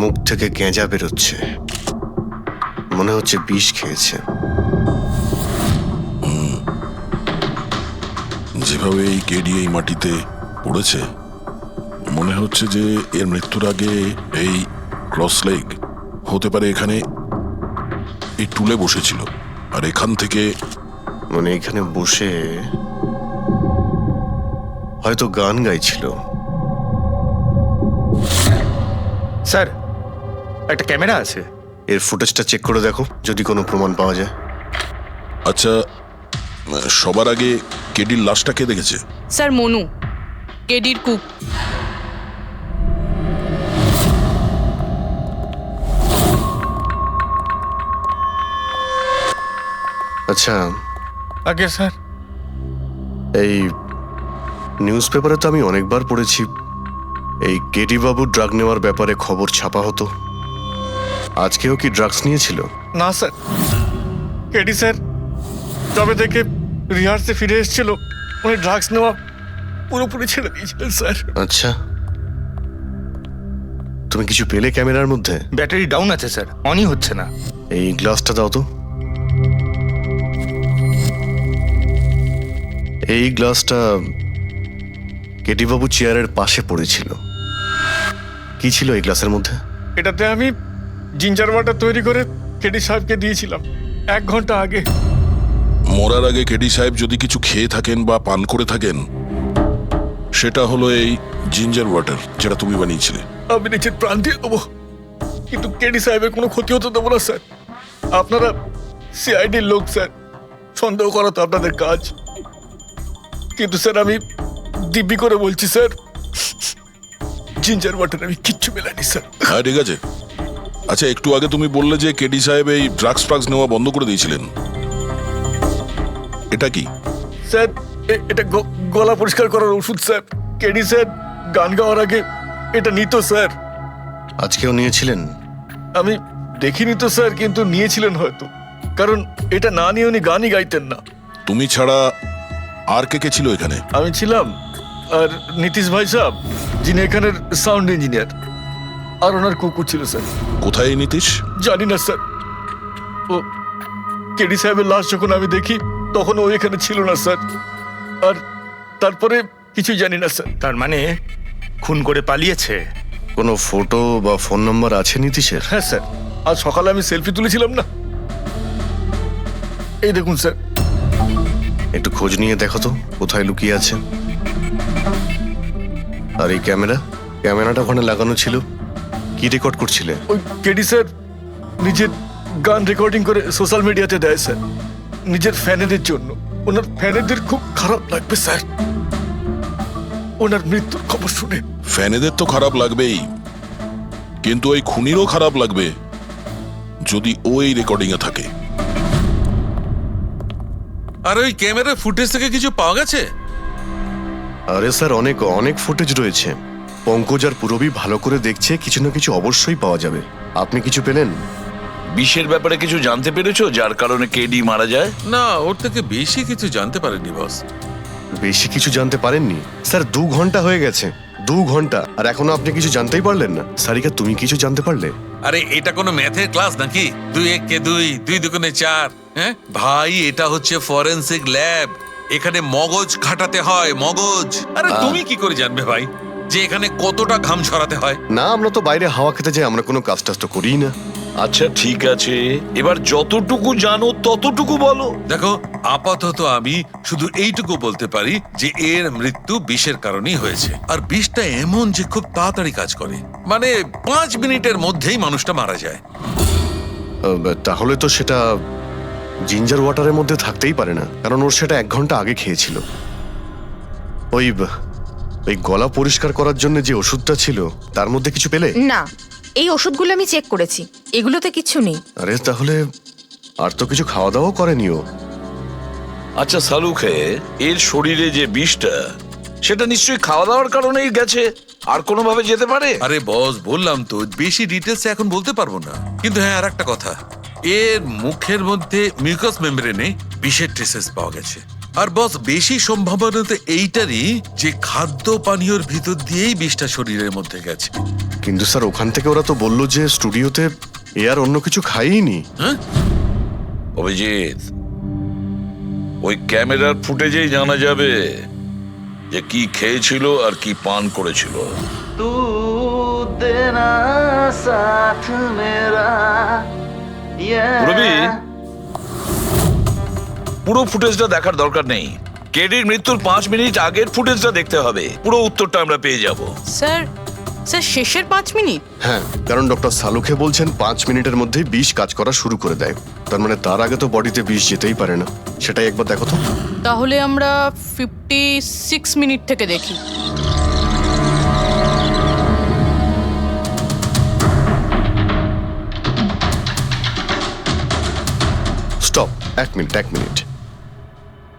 B: মুখ থেকে গেঁজা বেরোচ্ছে, মনে হচ্ছে বিষ খেয়েছে।
E: যেভাবে এই কেডি এই মাটিতে পড়েছে, মনে হচ্ছে যে এর মৃত্যুর আগে এই ক্রস লেগ হতে পারে এখানে এই টুলে বসেছিল, আর এখান থেকে
B: মানে এখানে বসে হয়তো গান গাইছিল।
H: স্যার একটা ক্যামেরা আছে,
B: এর ফুটেজটা চেক করে দেখো, যদি কোনো প্রমাণ পাওয়া যায়।
E: আচ্ছা, সবার আগে কেডির লাশটা কে দেখেছে?
I: স্যার মনু, কেডির কুক।
B: আচ্ছা,
H: আগে স্যার
B: এই নিউজ পেপারে তো আমি অনেকবার পড়েছি এই কেডি বাবু ড্রাগ নেওয়ার ব্যাপারে খবর ছাপা হতো। আজকেও কি ড্রাগস নিয়েছিল?
H: না স্যার, কেডি স্যার তবে থেকে রিহার্সে ফিরে এসেছিল, উনি ড্রাগস নেওয়া পুরোপুরি ছেড়ে দিয়েছিলেন স্যার।
B: আচ্ছা, তুমি কিছু পেলে ক্যামেরার মধ্যে?
H: ব্যাটারি ডাউন আছে স্যার, অনই হচ্ছে না।
B: এই গ্লাসটা দাও তো। এই গ্লাসটা কেডি বাবু চেয়ারের পাশে পড়েছিল। কি ছিল এই গ্লাসের মধ্যে?
H: এটাতে আমি জিঞ্জার ওয়াটার তৈরি করে কেডি সাহেবকে দিয়েছিলাম 1 ঘন্টা আগে।
E: মরার আগে কেডি সাহেব যদি কিছু খেয়ে থাকেন বা পান করে থাকেন, সেটা হলো এই জিঞ্জার ওয়াটার, যেটা তুমি বানিয়েছিলে।
H: আমি নিজের প্রাণ দিয়ে দেবো, কিন্তু কেডি সাহেবের কোনো ক্ষতি হতে দেবো না স্যার। আপনারা
N: সিআইডির লোক স্যার, সন্দেহ করা তো আপনাদের কাজ, কিন্তু স্যার আমি দিব্যি করে বলছি স্যার, জিঞ্জার ওয়াটার আমি কিচ্ছু মেলাইনি স্যার।
E: হ্যাঁ ঠিক আছে। আচ্ছা একটু আগে তুমি বললে যে কেডি সাহেব এই ড্রাগস নেওয়া বন্ধ করে দিয়েছিলেন, এটা কি?
N: স্যার এটা গলা পরিষ্কার করার ওষুধ স্যার। কেডি স্যার গান গাওয়ার আগে এটা নিত স্যার।
B: আজকেও নিয়েছিলেন?
N: আমি দেখিনি তো স্যার, কিন্তু নিয়েছিলেন হয়তো, কারণ এটা না নিয়ে উনি গানই গাইতেন না।
E: তুমি ছাড়া আর কে কে ছিল এখানে?
N: আমি ছিলাম, আর নীতিশ ভাই সাহেব যিনি এখানের সাউন্ড ইঞ্জিনিয়ার, আর ওনার কুকুর ছিল স্যার।
E: কোথায় এই নীতিশ?
N: জানি না স্যার, ও কেডি সাহেবের লাশ যখন আমি দেখি তখন ও এখানে ছিল না স্যার, আর তারপরে কিছুই জানি না স্যার।
J: তার মানে খুন করে পালিয়েছে?
B: কোনো ফটো বা ফোন নাম্বার আছে নীতিশের?
N: হ্যাঁ স্যার, আজ সকালে আমি সেলফি তুলেছিলাম না, এই দেখুন স্যার।
B: একটু খোঁজ নিয়ে দেখো তো কোথায় লুকিয়ে আছে। আর এই ক্যামেরাটা ওখানে লাগানো ছিল, কি রেকর্ড করছিলে?
N: ওই কেডি স্যার নিজের গান রেকর্ডিং করে সোশ্যাল মিডিয়াতে দেয় স্যার, নিজের ফ্যানেদের জন্য। ওনার ফ্যানেদের খুব খারাপ লাগবে স্যার ওনার মৃত্যুর খবর শুনে।
E: ফ্যানেদের তো খারাপ লাগবেই, কিন্তু ওই খুনিরও খারাপ লাগবে যদি ও এই রেকর্ডিং এ থাকে।
M: আর ওই ক্যামেরার ফুটেজ থেকে কিছু পাওয়া গেছে?
B: আরে স্যার অনেক অনেক ফুটেজ রয়েছে। পঙ্কজ আর পুরবী ভালো করে দেখছে, কিছু না কিছু অবশ্যই পাওয়া যাবে। আপনি কিছু পেলেন?
C: বিষের ব্যাপারে কিছু জানতে পেরেছো যার কারণে কেডি মারা যায়?
M: না, ওর থেকে বেশি কিছু জানতে পারেনি বস।
B: বেশি কিছু জানতে পারেননি স্যার? 2 ঘন্টা হয়ে গেছে, 2 ঘন্টা, আর এখনো আপনি কিছু জানতেই পারলেন না। সারিকা তুমি কিছু জানতে পারলে?
M: আরে এটা কোনো ম্যাথের ক্লাস নাকি? 2 × 1 = 2, 2 × 2 = 4। হ্যাঁ ভাই, এটা হচ্ছে ফরেনসিক ল্যাব, এখানে মগজ খাটাতে হয়, মগজ। আরে তুমি কি করে জানবে ভাই যে এখানে কতটা ঘাম ছড়াতে হয়?
B: না, আমরা তো বাইরে হাওয়া খেতে যাই, আমরা কোনো কাজ টাজ তো করিই না।
C: আচ্ছা ঠিক আছে, এবার যতটুকু জানো ততটুকু বলো।
M: দেখো, আপাতত আমি শুধু এইটুকু বলতে পারি যে এর মৃত্যু বিষের কারণেই হয়েছে। আর বিষটা এমন যে খুব তাড়াতাড়ি কাজ করে, মানে 5 মিনিটের মধ্যেই মানুষটা মারা যায়।
B: তাহলে তো সেটা জিঞ্জার ওয়াটারের মধ্যে থাকতেই পারে না, কারণ ওর সেটা 1 ঘন্টা আগে খেয়েছিল। ওই গলা পরিষ্কার করার জন্য যে ওষুধটা ছিল তার মধ্যে কিছু পেলে?
A: না, এই ওষুধগুলো আমি চেক করেছি, এগুলোতে কিছু নেই।
B: আরে তাহলে আর তো কিছু খাওয়া দাওয়া করেনি ও।
C: আচ্ছা সালুখে, এর শরীরে যে বিষটা, সেটা নিশ্চয়ই খাওয়া দাওয়ার কারণেই গেছে, আর কোনোভাবে যেতে পারে?
M: আরে বস, বললাম তো বেশি ডিটেলস এখন বলতে পারবো না, কিন্তু হ্যাঁ আর একটা কথা, এর মুখের মধ্যে মিউকাস মেমব্রেনে বিষের ট্রেসেস পাওয়া গেছে। আর বস, বেশি সম্ভাবনা তো এইটারই যে খাদ্য পানীয়র ভিতর দিয়েই বিষটা শরীরের মধ্যে গেছে।
B: কিন্তু স্যার ওখান থেকে ওরা তো বললো যে স্টুডিওতে এ আর অন্য কিছু খাইনি।
M: হ্যাঁ
C: অভিজিৎ, ওই ক্যামেরার ফুটেজেই জানা যাবে যে কি খেয়েছিল আর কি পান করেছিল। পুরবী, পুরো ফুটেজটা দেখার দরকার নেই, কেডির মৃত্যুর 5 মিনিট আগের ফুটেজটা দেখতে হবে, পুরো উত্তরটা আমরা পেয়ে যাব।
I: স্যার, শেষের 5 মিনিট?
B: হ্যাঁ, কারণ ডক্টর সালুখে বলছেন 5 মিনিটের মধ্যেই বিষ কাজ করা শুরু করে দেয়। তার মানে তার আগে তো বডিতে বিষ যেতেই পারে না। সেটাই একবার দেখো তো।
I: তাহলে আমরা 56 মিনিট থেকে দেখি।
B: Stop, 1 minute.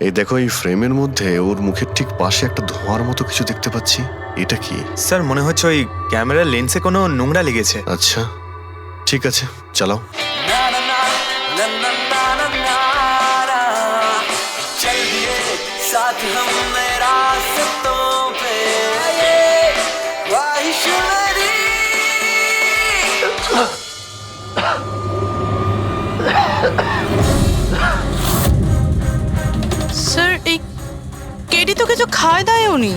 B: এই দেখো, এই ফ্রেমের মধ্যে ওর মুখের ঠিক পাশে একটা ধোঁয়ার মতো কিছু দেখতে পাচ্ছি। এটা কি?
H: স্যার মনে হচ্ছে ওই ক্যামেরার লেন্সে কোনো নোংরা লেগেছে।
B: আচ্ছা ঠিক আছে, চালাও।
I: স্যার, এই কেডি তো কিছু খায় দায় উনি,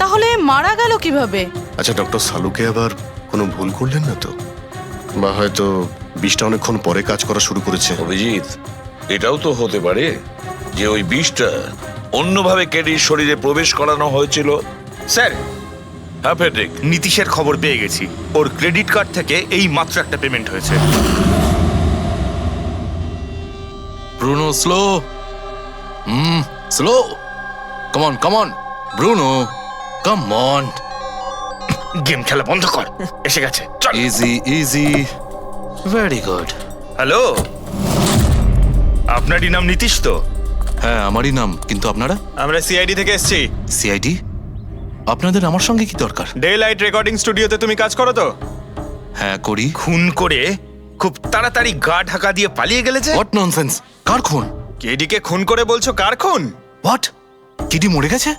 I: তাহলে মারা গেল কিভাবে?
B: আচ্ছা, ডক্টর সালুকে আবার কোনো ভুল করলেন না তো? বা হয়তো বিষটা অনেকক্ষণ পরে কাজ করা শুরু করেছে।
C: অভিজিৎ, এটাও তো হতে পারে যে ওই বিষটা অন্যভাবে কেডির শরীরে প্রবেশ করানো হয়েছিল।
J: স্যার,
C: হ্যাঁ ফেডরিক,
J: নীতিশের খবর পেয়ে গেছি। ওর ক্রেডিট কার্ড থেকে এই মাত্র একটা পেমেন্ট হয়েছে।
M: Bruno slow slow come on Bruno come on
J: game খেলা বন্ধ কর, এসে গেছে, চল।
M: Easy very good.
J: হ্যালো, আপনারই নাম নীতিশ তো?
M: হ্যাঁ আমারই নাম, কিন্তু আপনারা?
H: আমরা সিআইডি থেকে এসেছি।
M: সিআইডি? আপনাদের আমার সঙ্গে কি দরকার?
H: ডে লাইট রেকর্ডিং স্টুডিওতে তুমি কাজ করো তো?
M: হ্যাঁ করি।
J: খুন করে খুব তাড়াতাড়ি গা ঢাকা দিয়ে পালিয়ে গেলে যে?
M: What nonsense! কার খুন?
H: কেডিকে খুন করে বলছো কার খুন?
M: হোয়াট? কিডি মরে গেছে?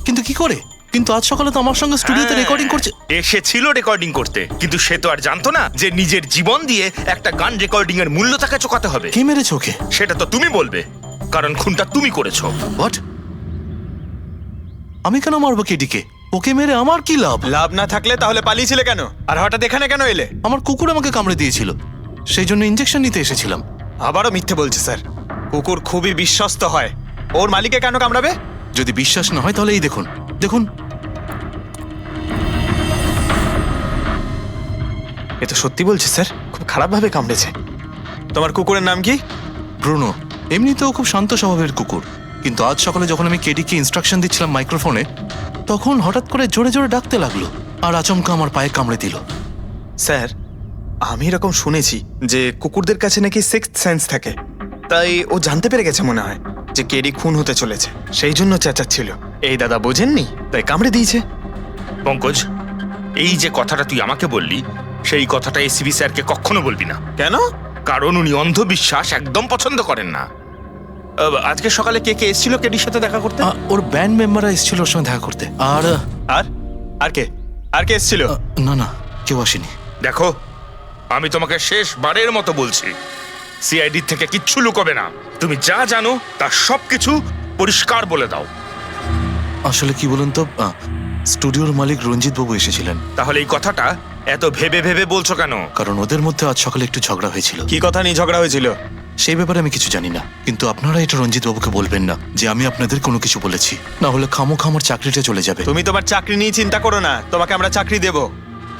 M: কিন্তু কি করে? কিন্তু আজ সকালে তো আমার সঙ্গে স্টুডিওতে রেকর্ডিং করছে।
J: এসেছিল রেকর্ডিং করতে, কিন্তু সে তো আর জানতো না যে নিজের জীবন দিয়ে একটা গান রেকর্ডিং এর মূল্য তাকে চোকাতে হবে।
M: কে মেরেছে ওকে?
J: সেটা তো তুমি বলবে, কারণ খুনটা তুমি করেছো।
M: হোয়াট? আমি কেন মারবো কেডিকে? ওকে মেরে আমার কি লাভ?
H: লাভ না থাকলে তাহলে পালিয়েছিলে কেন? আর হঠাৎ এখানে কেন এলে?
M: আমার কুকুর আমাকে কামড়ে দিয়েছিল, সেই জন্য ইনজেকশন নিতে এসেছিলাম।
H: আবারও মিথ্যে বলছে স্যার। কুকুর খুবই বিশ্বস্ত হয়, ওর মালিককে কেন কামড়াবে?
M: যদি বিশ্বাস না হয় তাহলে এই দেখুন, দেখুন।
H: এ তো সত্যি বলছে স্যার, খুব খারাপভাবে কামড়েছে। তোমার কুকুরের নাম কি?
M: ব্রুনো। এমনিতেও খুব শান্ত স্বভাবের কুকুর, কিন্তু আজ সকালে যখন আমি কেডিকে ইনস্ট্রাকশন দিচ্ছিলাম মাইক্রোফোনে, তখন হঠাৎ করে জোরে জোরে ডাকতে লাগলো আর আচমকা আমার পায়ে কামড়ে দিল।
H: স্যার, আমি এরকম শুনেছি যে কুকুরদের কাছে নাকি সিক্সথ সেন্স থাকে, তাই ও জানতে পেরে গেছে মনে হয় যে কেডি খুন হতে চলেছে, সেই জন্য চেঁচাচ্ছিল। এই দাদা বোঝেননি, তাই কামড়ে দিয়েছে।
J: পঙ্কজ, এই যে কথাটা তুই আমাকে বললি, সেই কথাটা এসিবি স্যারকে কখনো বলবি না।
H: কেন?
J: কারণ উনি অন্ধবিশ্বাস একদম পছন্দ করেন না। আজকে সকালে কে কে এসেছিল কেডির সাথে দেখা করতে?
M: ওর ব্যান্ড মেম্বাররা এসেছিল ওর সঙ্গে দেখা করতে। আর
H: আর আর কে আর কে এসেছিল?
M: না না, কেউ আসেনি।
J: দেখো, আমি তোমাকে শেষবারের মতো বলছি, সিআইডি থেকে কিচ্ছু লুকোবে না। তুমি যা জানো তার সবকিছু পরিষ্কার বলে দাও।
M: আসলে কি বলুন তো, স্টুডিওর মালিক রঞ্জিত বাবু এসেছিলেন।
J: তাহলে এই কথাটা এত ভেবে ভেবে বলছো কেন?
M: কারণ ওদের মধ্যে আজ সকালে একটু ঝগড়া হয়েছিল।
H: কি কথা নিয়ে ঝগড়া হয়েছিল?
M: সেই ব্যাপারে আমি কিছু জানি না, কিন্তু আপনারা এটা রঞ্জিত বাবুকে বলবেন না যে আমি আপনাদের কোনো কিছু বলেছি, না হলে খামোখা আমার চাকরিটা চলে যাবে।
H: তুমি তোমার চাকরি নিয়ে চিন্তা করো না, তোমাকে আমরা চাকরি দেব।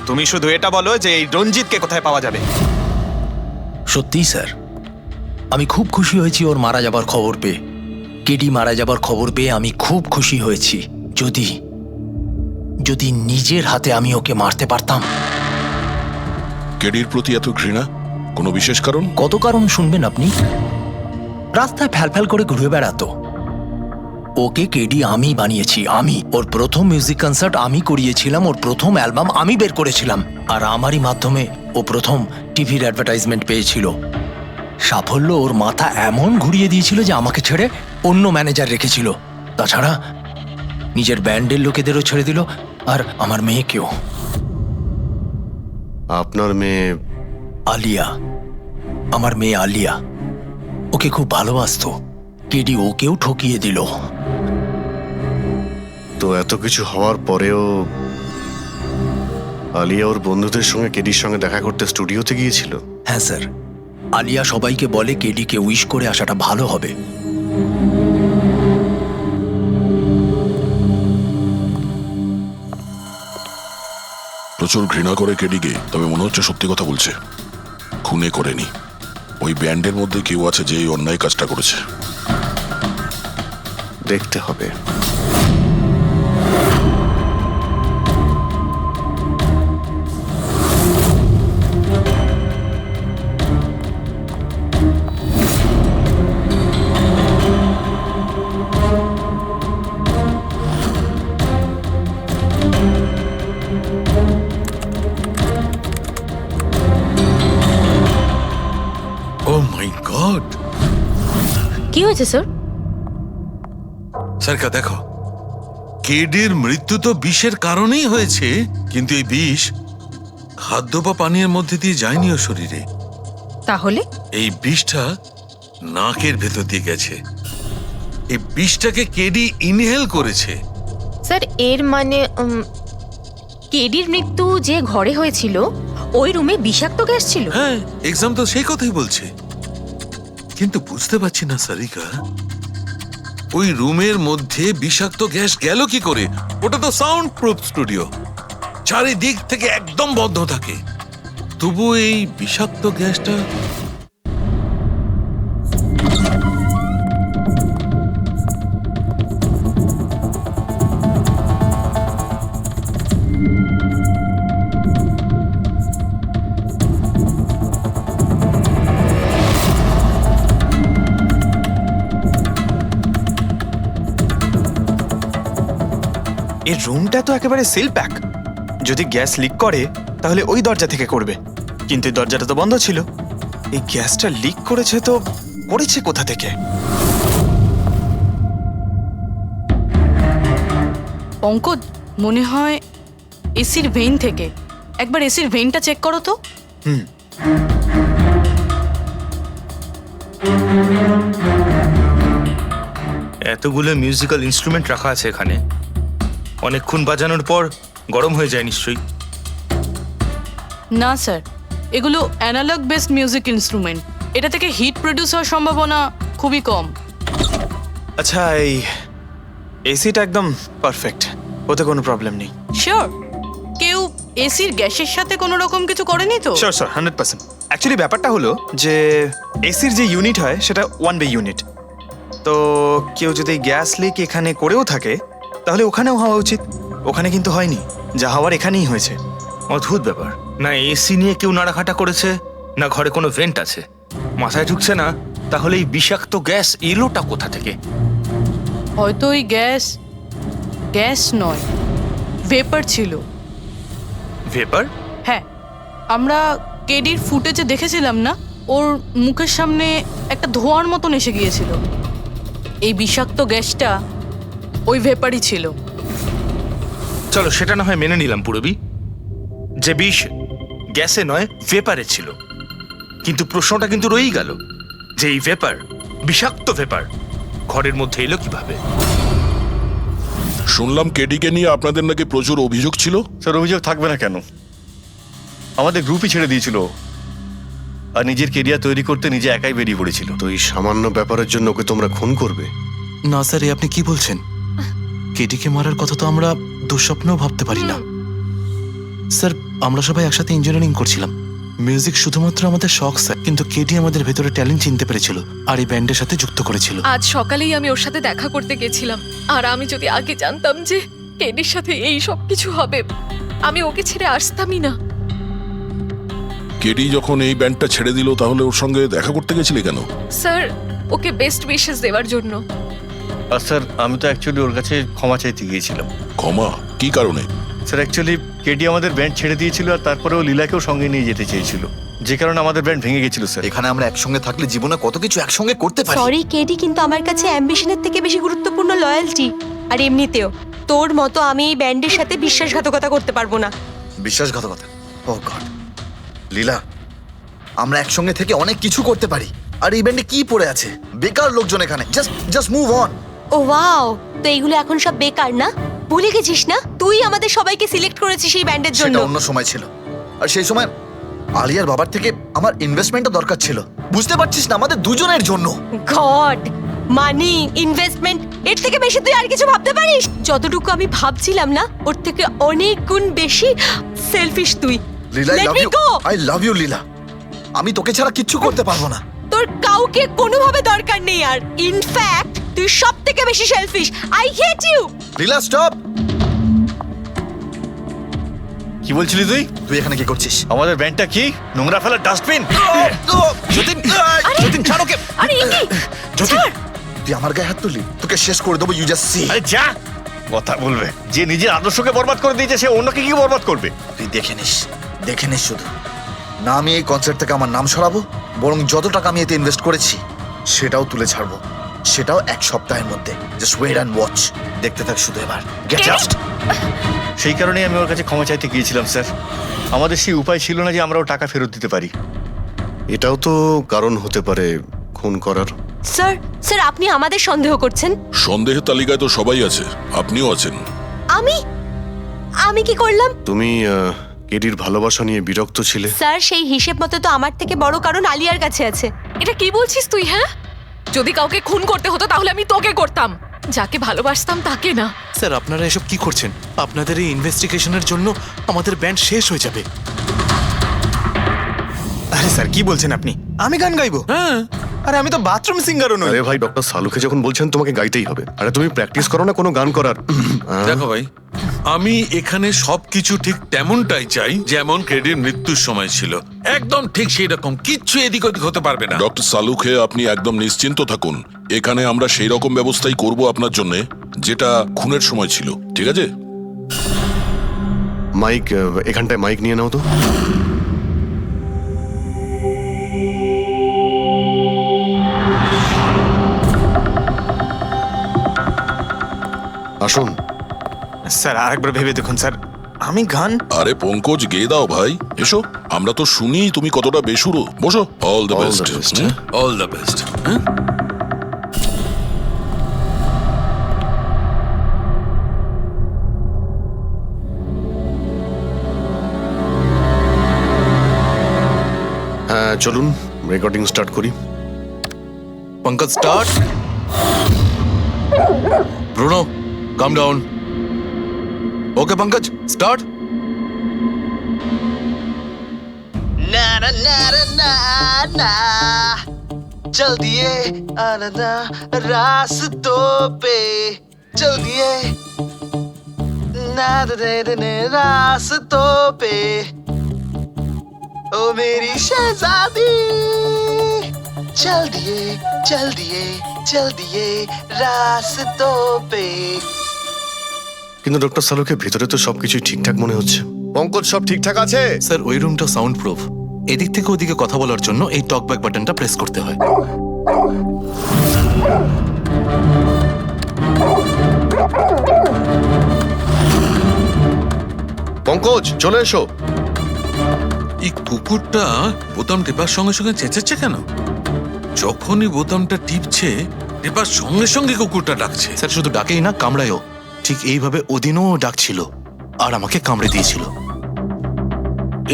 H: তুমি শুধু এটা বলো যে এই রঞ্জিতকে কোথায় পাওয়া যাবে।
O: সত্যিই স্যার, আমি খুব খুশি হয়েছি ওর মারা যাবার খবর পেয়ে। কেডি মারা যাবার খবর পেয়ে আমি খুব খুশি হয়েছি। যদি যদি নিজের হাতে আমি ওকে মারতে পারতাম।
E: কেডির প্রতি এত ঘৃণা, কোনো বিশেষ কারণ?
O: কত কারণ শুনবেন আপনি? রাস্তায় ফ্যালফ্যাল করে ঘুরে বেড়াতো। ওকে কেডি আমি বানিয়েছি, আমি। ওর প্রথম মিউজিক কনসার্ট আমি করিয়েছিলাম, ওর প্রথম অ্যালবাম আমি বের করেছিলাম, আর আমারই মাধ্যমে ও প্রথম টিভির অ্যাডভার্টাইজমেন্ট পেয়েছিল। সাফল্য ওর মাথা এমন ঘুরিয়ে দিয়েছিল যে আমাকে ছেড়ে অন্য ম্যানেজার রেখেছিল। তাছাড়া নিজের ব্যান্ডের লোকেদেরও ছেড়ে দিল, আর আমার মেয়েকেও।
B: আপনার মেয়ে?
O: আলিয়া, আমার মেয়ে আলিয়া। ওকে খুব ভালোবাসতো, কেডি ওকেও ঠকিয়ে দিল।
B: তো এত কিছু হওয়ার পরেও আলিয়া ওর বন্ধুদের সঙ্গে কেডির সঙ্গে দেখা করতে স্টুডিওতে গিয়েছিল?
O: হ্যাঁ স্যার, আলিয়া সবাইকে বলে কেডিকে উইশ করে আসাটা ভালো হবে।
E: প্রচুর ঘৃণা করে কেডিকে, তবে মনে হচ্ছে সত্যি কথা বলছে। খুনে করেনি, ওই ব্যান্ডের মধ্যে কেউ আছে যে এই অন্যায় কাজটা করেছে।
B: দেখতে হবে।
M: ও মাই গড!
A: কি হয়েছে স্যার?
M: স্যারকা দেখো, কেডির মৃত্যু তো বিষের কারণেই হয়েছে, কিন্তু এই বিষ খাদ্য বা পানীয়ের মধ্যে দিয়ে যায়নি ও শরীরে।
A: তাহলে
M: এই বিষটা নাকের ভেতর দিয়ে গেছে। এই বিষটাকে কেডি ইনহেল করেছে।
A: স্যার, এর মানে কেডির মৃত্যু যে ঘরে হয়েছিল ওই রুমে বিষাক্ত গ্যাস ছিল?
M: হ্যাঁ, এক্সাম তো সেই কথাই বলছে, কিন্তু বুঝতে পারছি না সারিকা, ওই রুমের মধ্যে বিষাক্ত গ্যাস গেল কি করে? ওটা তো সাউন্ড প্রুফ স্টুডিও, চারিদিক থেকে একদম বন্ধ থাকে, তবু এই বিষাক্ত গ্যাসটা
H: এর রুমটা তো একেবারে সিল প্যাক। যদি গ্যাস লিক করে তাহলে ওই দরজা থেকে করবে, কিন্তু এই দরজাটা তো বন্ধ ছিল। এই গ্যাসটা লিক করেছে তো করেছে কোথা থেকে?
I: পঙ্কজ, মনে হয় এসির ভেইন থেকে। একবার এসির ভেইনটা চেক করো তো।
J: এতগুলো মিউজিক্যাল ইনস্ট্রুমেন্ট রাখা আছে এখানে, অনেকক্ষণ বাজানোর পর গরম হয়ে যায় নিশ্চয়ই।
I: না স্যার, এগুলো অ্যানালগ বেসড মিউজিক ইনস্ট্রুমেন্ট। এটা থেকে হিট প্রডিউস হওয়ার সম্ভাবনা খুবই কম।
H: আচ্ছা, এই এসিটা একদম পারফেক্ট, ওতে কোনো প্রবলেম নেই?
I: শিওর? কেউ এসির গ্যাসের সাথে কোনো রকম কিছু করেনি তো?
H: Sure sir, 100%। অ্যাকচুয়ালি ব্যাপারটা হলো যে এসির যে ইউনিট হয় সেটা ওয়ান ওয়ে ইউনিট। তো কেউ যদি গ্যাস লিক এখানে করেও থাকে তাহলে ওখানেও হওয়া উচিত। ওখানে কিন্তু হয়নি, যা হওয়ার এখানেই হয়েছে।
J: অদ্ভুত ব্যাপার, না এসি নিয়ে কেউ নাড়াঘাটা করেছে, না ঘরে কোনো ভেন্ট আছে, মাথায় ঢুকছে না। তাহলে এই বিষাক্ত গ্যাস এলোটা কোথা থেকে?
I: হয়তো ওই গ্যাস নয়, ভেপার ছিল।
J: ভেপার?
I: হ্যাঁ, আমরা কেডির ফুটেজে দেখেছিলাম না, ওর মুখের সামনে একটা ধোঁয়ার মতন এসে গিয়েছিল। এই বিষাক্ত গ্যাসটা ওই ভেপারই ছিল।
J: চলো সেটা না হয় মেনে নিলাম পুরবি, যে বিষ গ্যাসে নয় ভেপারে ছিল। কিন্তু প্রশ্নটা কিন্তু রয়েই গেল যে এই ভেপার, বিষাক্ত ভেপার ঘরের মধ্যে এলো কিভাবে?
E: শুনলাম কেডিকে নিয়ে আপনাদের নাকি প্রচুর অভিযোগ ছিল।
N: স্যার অভিযোগ থাকবে না কেন? আমাদের গ্রুপই ছেড়ে দিয়েছিল, আর নিজের কেরিয়ার তৈরি করতে নিজে একাই বেরিয়ে পড়েছিল।
B: তো এই সামান্য ব্যাপারের জন্য ওকে তোমরা খুন করবে?
G: না স্যার, আপনি কি বলছেন? কেটিকে মারার কথা তো আমরা দুঃস্বপ্নেও ভাবতে পারি না। স্যার, আমরা সবাই একসাথে ইঞ্জিনিয়ারিং করছিলাম। মিউজিক শুধুমাত্র আমাদের শখ স্যার, কিন্তু কেটি আমাদের ভেতরে ট্যালেন্ট চিনতে পেরেছিল আর এই ব্যান্ডের সাথে যুক্ত করেছিল।
F: আজ সকালেই আমি ওর সাথে দেখা করতে গেছিলাম, আর আমি যদি আগে জানতাম যে কেডির সাথে এই সব কিছু হবে, আমি ওকে ছেড়ে আসতামই না।
E: কেডি যখন এই ব্যান্ডটা ছেড়ে দিল তাহলে ওর সঙ্গে দেখা করতে গেছিলে কেন?
F: স্যার, ওকে বেস্ট উইশেস দেওয়ার জন্য।
N: আর স্যার আমি তো অ্যাকচুয়ালি ওর কাছে ক্ষমা চাইতে গিয়েছিলাম।
E: ক্ষমা? কি কারণে?
N: স্যার অ্যাকচুয়ালি কেডি আমাদের ব্যান্ড ছেড়ে দিয়েছিল, আর তারপরেও লীলাকেও সঙ্গে নিয়ে যেতে চেয়েছিল, যে কারণে আমাদের ব্যান্ড ভেঙে গেছিল স্যার।
K: এখানে আমরা একসঙ্গে থাকলে জীবনে কত কিছু একসঙ্গে করতে পারি।
F: সরি কেডি, কিন্তু আমার কাছে অ্যাম্বিশনের থেকে বেশি গুরুত্বপূর্ণ লয়্যালটি। আর এমনিতেও তোর মতো আমি এই ব্যান্ডের সাথে বিশ্বাসঘাতকতা করতে পারবো না।
K: বিশ্বাসঘাতকতা? ও গড, লীলা, আমরা একসঙ্গে থেকে অনেক কিছু করতে পারি। আর এই ব্যান্ডে কি পড়ে আছে? বেকার লোকজন এখানে। Just move on.
F: Oh wow, তো এইগুলো এখন সব বেকার না? ভুলে গেছিস না তুই আমাদের সবাইকে সিলেক্ট করেছিস এই ব্যান্ডের জন্য?
K: সেটা অন্য সময় ছিল, আর সেই সময় আলিয়ার বাবার থেকে আমার ইনভেস্টমেন্টও দরকার ছিল। বুঝতে পারছিস না, আমাদের দুজনের জন্য।
F: গড, মানি, ইনভেস্টমেন্ট, এর থেকে বেশি তুই আর কিছু ভাবতে পারিস? যতটুকু আমি ভাবছিলাম না, ওর থেকে অনেক গুণ বেশি সেলফিশ তুই।
K: Leela,
F: Let me go!
K: I love you Leela. আমি তোকে ছাড়া কিচ্ছু করতে পারবো না।
F: তোর কাউকে কোনোভাবে দরকার নেই আর। ইনফ্যাক্ট তুই সব থেকে বেশি selfish. I hate you.
K: Leela stop.
N: কি বলছিলি তুই?
K: তুই এখানে কি করছিস?
N: আমাদের ব্যান্ডটা কি নোংরা ফেলার ডাস্টবিন?
K: যতীন, যতীন ছাড় ওকে।
F: আরে এ কি?
K: যতীন, তুই আমার গায়ে হাত তুললি, তোকে শেষ করে দেবো। You just see.
N: আরে যা, কথা বলবে। যে নিজের আদর্শকে বরবাদ করে দিয়েছে সে অন্যকে কি বরবাদ করবে?
K: তুই দেখে নিস শুধু। না আমি এই কনসার্ট থেকে আমার নাম সরাবো, বরং যত টাকা আমি এতে ইনভেস্ট করেছি সেটাও তুলে ছাড়বো, সেটাও 1 সপ্তাহের মধ্যে। Just wait and watch. দেখতে থাক শুধু এবার। Get out.
N: সেই কারণেই আমি ওর কাছে ক্ষমা চাইতে গিয়েছিলাম স্যার। আমাদের সেই উপায় ছিল না যে আমরা ও টাকা ফেরত দিতে পারি।
B: এটাও তো কারণ হতে পারে খুন করার।
F: স্যার আপনি আমাদের সন্দেহ করছেন?
E: সন্দেহের তালিকায় তো সবাই আছে, আপনিও আছেন।
F: আমি কি করলাম?
B: তুমি কেডির ভালোবাসা নিয়ে বিরক্ত ছিলে।
F: স্যার, সেই হিসেব মতো তো আমার থেকে বড় কারণ আলিয়ার কাছে আছে। এটা কি বলছিস তুই? হ্যাঁ, যদি কাউকে খুন করতে হতো তাহলে আমি তোকে করতাম, যাকে ভালোবাসতাম তাকে না।
G: স্যার, আপনারা এসব কি করছেন? আপনাদের এই ইনভেস্টিগেশনের জন্য আমাদের ব্যান্ড শেষ হয়ে যাবে।
H: আরে স্যার কি বলছেন আপনি? আমি গান গাইবো?
G: হ্যাঁ।
H: আরে আমি তো বাথরুম সিঙ্গারও নই।
B: আরে ভাই, ডক্টর সালুকে যখন বলছেন তোমাকে গাইতেই হবে। আরে তুমি প্র্যাকটিস করো না কোনো গান করার?
D: দেখো ভাই, আমি এখানে সবকিছু ঠিক তেমনটাই চাই যেমন কেডির মৃত্যুর সময় ছিল। একদম ঠিক সেই রকম, কিচ্ছু এদিক ওদিক হতে পারবে না।
E: ডক্টর সালুকে আপনি একদম নিশ্চিন্ত থাকুন। এখানে আমরা সেই রকম ব্যবস্থাই করব আপনার জন্য যেটা খুনের সময় ছিল, ঠিক আছে?
B: মাইক এখানটায় মাইক নিয়ে নাও তো। আসুন।
H: স্যার আরেকবার ভেবে দেখুন স্যার, আমি গান
E: আরে পঙ্কজ, গেয়ে দাও ভাই, এসো। আমরা তো শুনি তুমি কতটা বেসুরো। বসো। All the
B: All
E: best.
B: the best.
D: All the best.
B: হ্যাঁ চলুন রেকর্ডিং স্টার্ট করি।
O: Pankaj start. Bruno come down. Okay Pankaj start.
L: ना ना ना ना ना चल दिए आना रास्तों पे चल दिए ना दे रास्तों पे ओ मेरी शहजादी चल दिए रास्तों पे।
B: কিন্তু ডক্টর সালুকে ভিতরে তো সবকিছুই ঠিকঠাক মনে হচ্ছে। পঙ্কজ সব ঠিকঠাক আছে?
O: স্যার ওই রুমটা সাউন্ড প্রুফ। এদিক থেকে ওদিকে কথা বলার জন্য এই টক ব্যাক বাটনটা প্রেস করতে হয়।
B: পঙ্কজ চলে এসো।
D: এই কুকুরটা বোতাম টেপার সঙ্গে সঙ্গে চেঁচাচ্ছে কেন? যখনই বোতামটা টিপছে টেপার সঙ্গে সঙ্গে কুকুরটা ডাকছে।
O: স্যার শুধু ডাকেই না, কামড়ায়ও। ঠিক এইভাবে ওদিনও ডাকছিল আর আমাকে কামড়ে দিয়েছিল।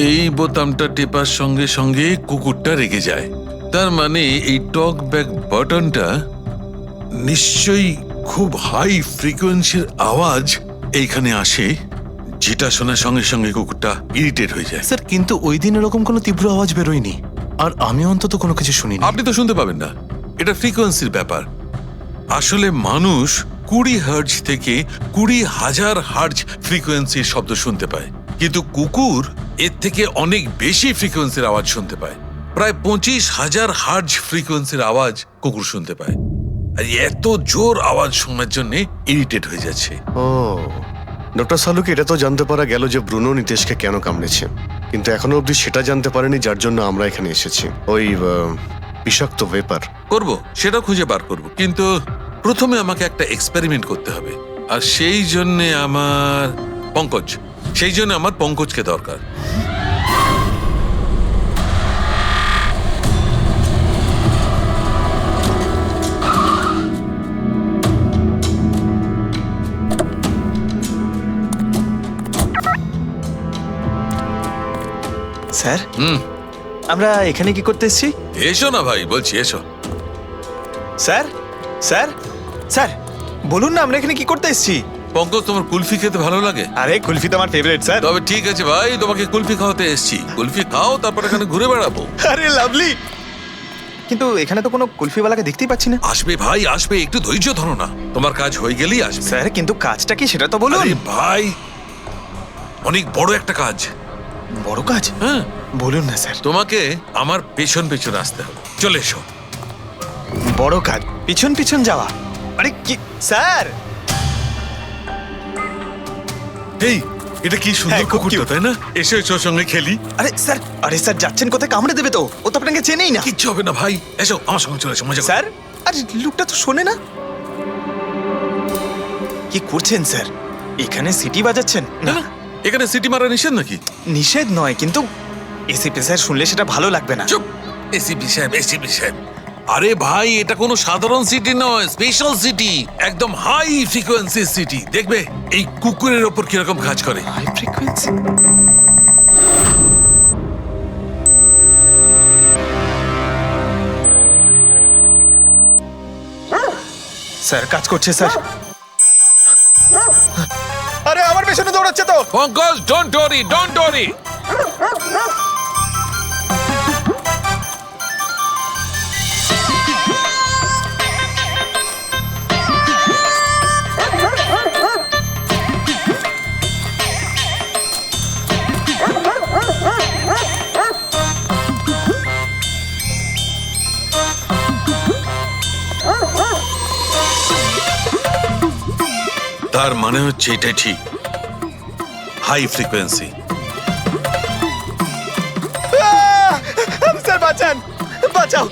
D: এই বোতামটা টেপার সঙ্গে সঙ্গে কুকুরটা রেগে যায়। তার মানে এই টক ব্যাক বাটনটা নিশ্চয়ই খুব হাই ফ্রিকোয়েন্সির আওয়াজ এইখানে আসে, যেটা শোনার সঙ্গে সঙ্গে কুকুরটা ইরিটেট হয়ে যায়।
O: স্যার কিন্তু ওই দিন এরকম কোনো তীব্র আওয়াজ বেরোয়নি, আর আমি অন্তত কোনো কিছু শুনিনি।
D: আপনি তো শুনতে পাবেন না, এটা ফ্রিকোয়েন্সির ব্যাপার। আসলে মানুষ 20 হার্জ থেকে 20,000 হার্জ ফ্রিকোয়েন্সির শব্দ শুনতে পায়, কিন্তু কুকুর এর থেকে অনেক বেশি ফ্রিকোয়েন্সির আওয়াজ শুনতে পায়। প্রায় 25,000 হার্জ ফ্রিকোয়েন্সির আওয়াজ কুকুর শুনতে পায়। আর এত জোর আওয়াজ শোনার জন্য ইরিটেট হয়ে যাচ্ছে।
B: ও ডক্টর সালুকে এটা তো জানতে পারা গেল যে ব্রুনো নিতেশকে কেন কামড়েছে, কিন্তু এখনো অবধি সেটা জানতে পারেনি যার জন্য আমরা এখানে এসেছি। ওই বিষাক্ত ভেপার
D: করব, সেটা খুঁজে বার করব, কিন্তু প্রথমে আমাকে একটা এক্সপেরিমেন্ট করতে হবে। আর সেই জন্য আমার পঙ্কজকে দরকার।
H: স্যার আমরা এখানে কি করতে এসেছি?
D: এসো না ভাই, বলছি এসো।
H: স্যার স্যার স্যার বলুন না আমরা এখানে কি করতে এসেছি?
D: পঙ্কজ, তোমার কুলফি খেতে ভালো লাগে?
H: আরে কুলফি তো আমার ফেভারিট স্যার।
D: তবে ঠিক আছে ভাই, তোমাকে কুলফি খাওয়াতে এসেছি। কুলফি খাও, তারপর এখানে ঘুরে বেড়াবো।
H: আরে লাভলি, কিন্তু এখানে তো কোনো কুলফিওয়ালাকে দেখতেই পাচ্ছি না।
D: আসবে ভাই, আসবে, একটু ধৈর্য ধরো না, তোমার কাজ হয়ে গেলেই আসবে।
H: স্যার কিন্তু কাজটা কি সেটা তো বলুন।
D: আরে ভাই, অনেক বড় একটা কাজ।
H: বড় কাজ?
D: হ্যাঁ
H: বলুন না স্যার।
D: তোমাকে আমার পেছন পেছন আসতে হবে। চলে এসো।
H: বড় কাজ? পিছন পিছন যাওয়া? আরে কি স্যার!
D: এই এটা কি সুন্দর কুকুরটা, তাই না? এসো এসো, সঙ্গে খেলি।
H: আরে স্যার যাচ্ছেন কোথায়? কামড়ে দেবে তো, ও তো আপনাকে চেনেই না।
D: কিচ্ছু হবে না ভাই, এসো আমার সঙ্গে চলে এসো, মজা করো।
H: স্যার আরে লোকটা তো শোনে না। কি করছেন স্যার? এখানে সিটি বাজাচ্ছেন? না
D: এখানে সিটি মারা নিষেধ নাকি?
H: নিষেধ নয়, কিন্তু এসিপি স্যার শুনলে সেটা ভালো লাগবে না।
D: চুপ, এসিপি সাহেব, এসিপি সাহেব। আরে ভাই, এটা কোনো সাধারণ সিটি নয়, স্পেশাল সিটি, একদম হাই ফ্রিকোয়েন্সি সিটি। দেখবে এই কুকুরের ওপর কিরকম কাজ করে।
H: High frequency? স্যার কাজ করছে স্যার। আরে আমার পেছনে দৌড়াচ্ছে তো।
D: Pankaj, don't worry, don't worry. তার মানে হচ্ছে এটাই ঠিক,
M: হাই ফ্রিকোয়েন্সি।
H: স্যার বাঁচান, বাঁচাও।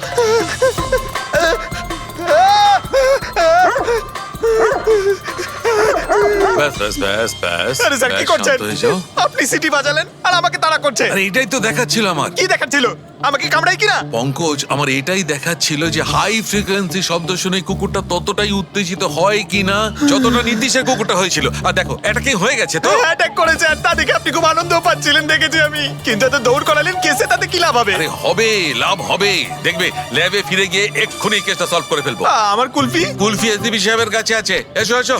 M: ব্যাস ব্যাস ব্যাস ব্যাস।
H: আরে স্যার কি
M: ব্যাস,
H: করছেন?
M: শান্ত হয়ে যাও।
H: আপনি সিটি বাজালেন আর আমাকে তাড়া করছেন।
M: আরে এটাই তো দেখাচ্ছিল আমার।
H: কি দেখাচ্ছিল? আমাকে কামড়াই কিনা?
M: পঙ্কজ, আমার এটাই দেখাচ্ছিল যে হাই ফ্রিকোয়েন্সি শব্দ শুনে কুকুরটা ততটাই উত্তেজিত হয় কিনা যতটা নির্দিষ্ট কুকুরটা হয়েছিল। আর দেখো এটা কি হয়ে গেছে তো।
H: অ্যাটাক করেছে আর তা দেখে আপনি খুব আনন্দ পাচ্ছিলেন দেখেছি আমি, কিন্তু এত দৌড় করালেন কেসে, তাতে কি লাভ হবে?
M: আরে হবে, লাভ হবে। দেখবে ল্যাবে ফিরে গিয়ে এক্ষুনি কেসটা সলভ করে ফেলবো।
H: আমার কুলফি?
M: কুলফি এসডিপি সাহেবের কাছে আছে। এসো এসো।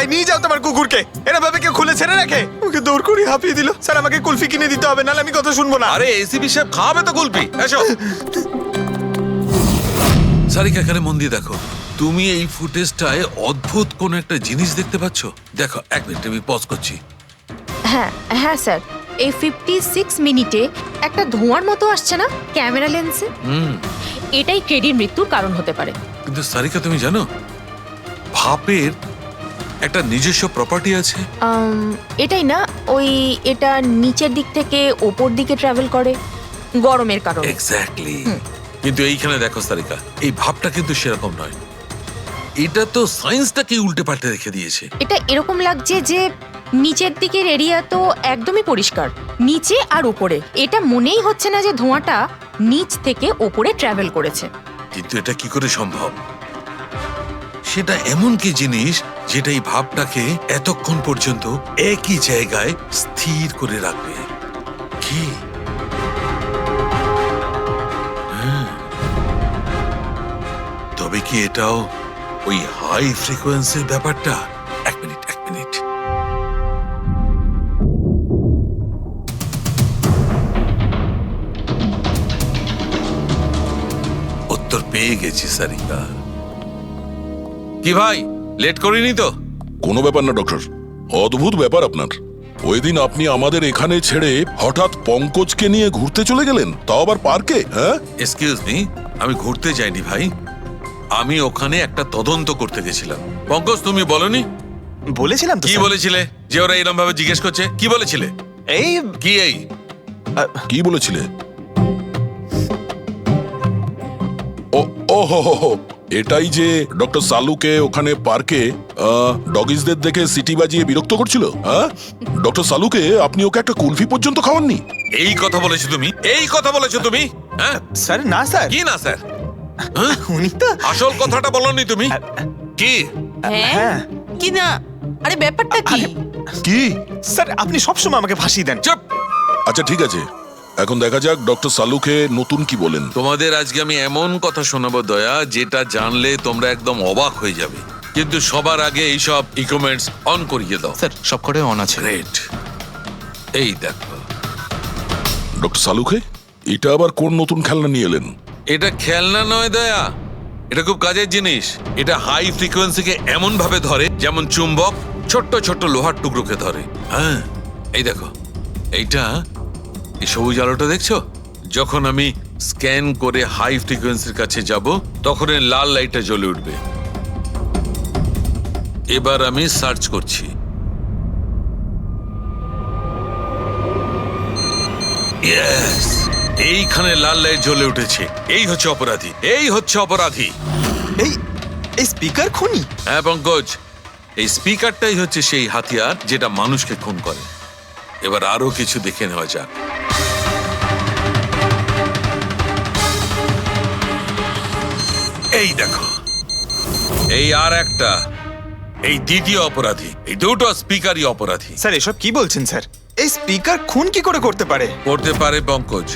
H: এই নিয়ে যাও তোমার কুকুরকে। এরা ভাবে কেউ খুলে ছেড়ে রাখে? ওকে দৌড় করে হাঁপিয়ে দিল। স্যার আমাকে কুলফি কিনে দিতে হবে, নাহলে আমি কথা শুনবো না।
M: আরে এসিপি সাহেব খাবে তো কুলফি। এসো। সারিকা, এখানে মন দিয়ে দেখো। তুমি এই ফুটেজটায় অদ্ভুত কোন একটা জিনিস দেখতে পাচ্ছ? দেখো, এক মিনিট আমি পজ করছি।
A: হ্যাঁ হ্যাঁ স্যার, এই 56 মিনিটে একটা ধোঁয়ার মতো আসছে না ক্যামেরা লেন্সে? এটাই কেডির মৃত্যুর কারণ হতে পারে।
M: কিন্তু সারিকা, তুমি জানো ভাপের একটা নিজস্ব প্রপার্টি আছে?
A: এটাই না, ওই এটা নিচের দিক থেকে ওপর দিকে ট্রাভেল করে গরমের কারণে।
M: এক্স্যাক্টলি। কিন্তু এইখানে দেখো সারিকা, এই ভাবটা কিন্তু সেরকম নয়। এটা তো সায়েন্সটাকে উল্টে পাল্টে রেখে দিয়েছে।
A: এটা এরকম লাগছে যে নিচের দিকের এরিয়া তো একদমই পরিষ্কার, নিচে আর উপরে এটা মনেই হচ্ছে না যে ধোঁয়াটা নিচ থেকে ওপরে ট্রাভেল করেছে।
M: কিন্তু এটা কি করে সম্ভব? সেটা এমন কি জিনিস যেটা এই ভাবটাকে এতক্ষণ পর্যন্ত একই জায়গায় স্থির করে রাখবে? কি? তবে কি এটাও ওই হাই ফ্রিকোয়েন্সির ব্যাপারটা? এক মিনিট এক মিনিট। উত্তর পেয়ে গেছি সারিকা। কি ভাই, লেট করিনি তো?
E: কোনো ব্যাপার না ডক্টর, অদ্ভুত ব্যাপার আপনার। ওই দিন আপনি আমাদের এখানে ছেড়ে হঠাৎ পঙ্কজকে নিয়ে ঘুরতে চলে গেলেন, তাও আবার পার্কে। হ্যাঁ,
M: এক্সকিউজ মি, আমি ঘুরতে যাইনি ভাই, আমি ওখানে একটা তদন্ত করতে গেছিলাম। পঙ্কজ, তুমি বলনি?
H: বলেছিলাম তো।
M: কি বলেছিলে? যে ওরা এরকম ভাবে জিজ্ঞেস করছে, কি বলেছিলে?
H: এই
M: কি এই
E: কি বলেছিলে? ও হো হো হো, এটাই যে ডক্টর সালুকে ওখানে পার্কে ডগিসদের দেখে সিটি বাজিয়ে বিরক্ত করছিল। হ্যাঁ, ডক্টর সালুকে আপনি ওকে একটা কুলফি পর্যন্ত খাওয়াননি?
M: এই কথা বলেছো তুমি? এই কথা বলেছো তুমি? হ্যাঁ
H: স্যার, না স্যার।
M: কি না স্যার?
H: উনি তো
M: আসল কথাটা বলনি তুমি। কি?
H: হ্যাঁ
I: কি না? আরে ব্যাপারটা কি?
E: কি?
H: স্যার, আপনি সবসময় আমাকে ফাঁসি দেন।
M: চুপ।
E: আচ্ছা ঠিক আছে, এখন দেখা যাক ডক্টর সালুকে নতুন কি বলেন।
M: তোমাদের আজকে আমি এমন কথা শোনাবো দয়া, যেটা জানলে তোমরা একদম অবাক হয়ে যাবে। কিন্তু সবার আগে এইসব ইকুইপমেন্টস অন করিয়ে দাও।
O: স্যার সব করে অন আছে।
M: গ্রেট। এই দেখো
E: ডক্টর সালুকে, এটা আবার কোন নতুন খেলনা নিয়ে এলেন?
M: এটা খেলনা নয় দয়া, এটা খুব কাজের জিনিস। এটা হাই ফ্রিকোয়েন্সিকে এমন ভাবে ধরে যেমন চুম্বক ছোট্ট ছোট্ট লোহার টুকরোকে ধরে। হ্যাঁ, এই দেখো, এইটা এই সবুজ আলোটা দেখছো? যখন আমি স্ক্যান করে হাই ফ্রিকোয়েন্সির কাছে যাব, তখন এই লাল লাইটটা জ্বলে উঠবে। এবার আমি সার্চ করছি। ইয়েস, এইখানে লাল লাইট জ্বলে উঠেছে। এই হচ্ছে অপরাধী, এই হচ্ছে অপরাধী।
H: এই স্পিকার খুনি?
M: হ্যাঁ পঙ্কজ, এই স্পিকারটাই হচ্ছে সেই হাতিয়ার যেটা মানুষকে খুন করে। এবার আরো কিছু দেখে নেওয়া যাক। এই দেখো, এই আর একটা, এই দ্বিতীয় অপরাধী। এই দুটো স্পিকারই অপরাধী।
H: স্যার এসব কি বলছেন স্যার? এই স্পিকার খুন কি করে করতে পারে?
M: করতে পারে পঙ্কজ,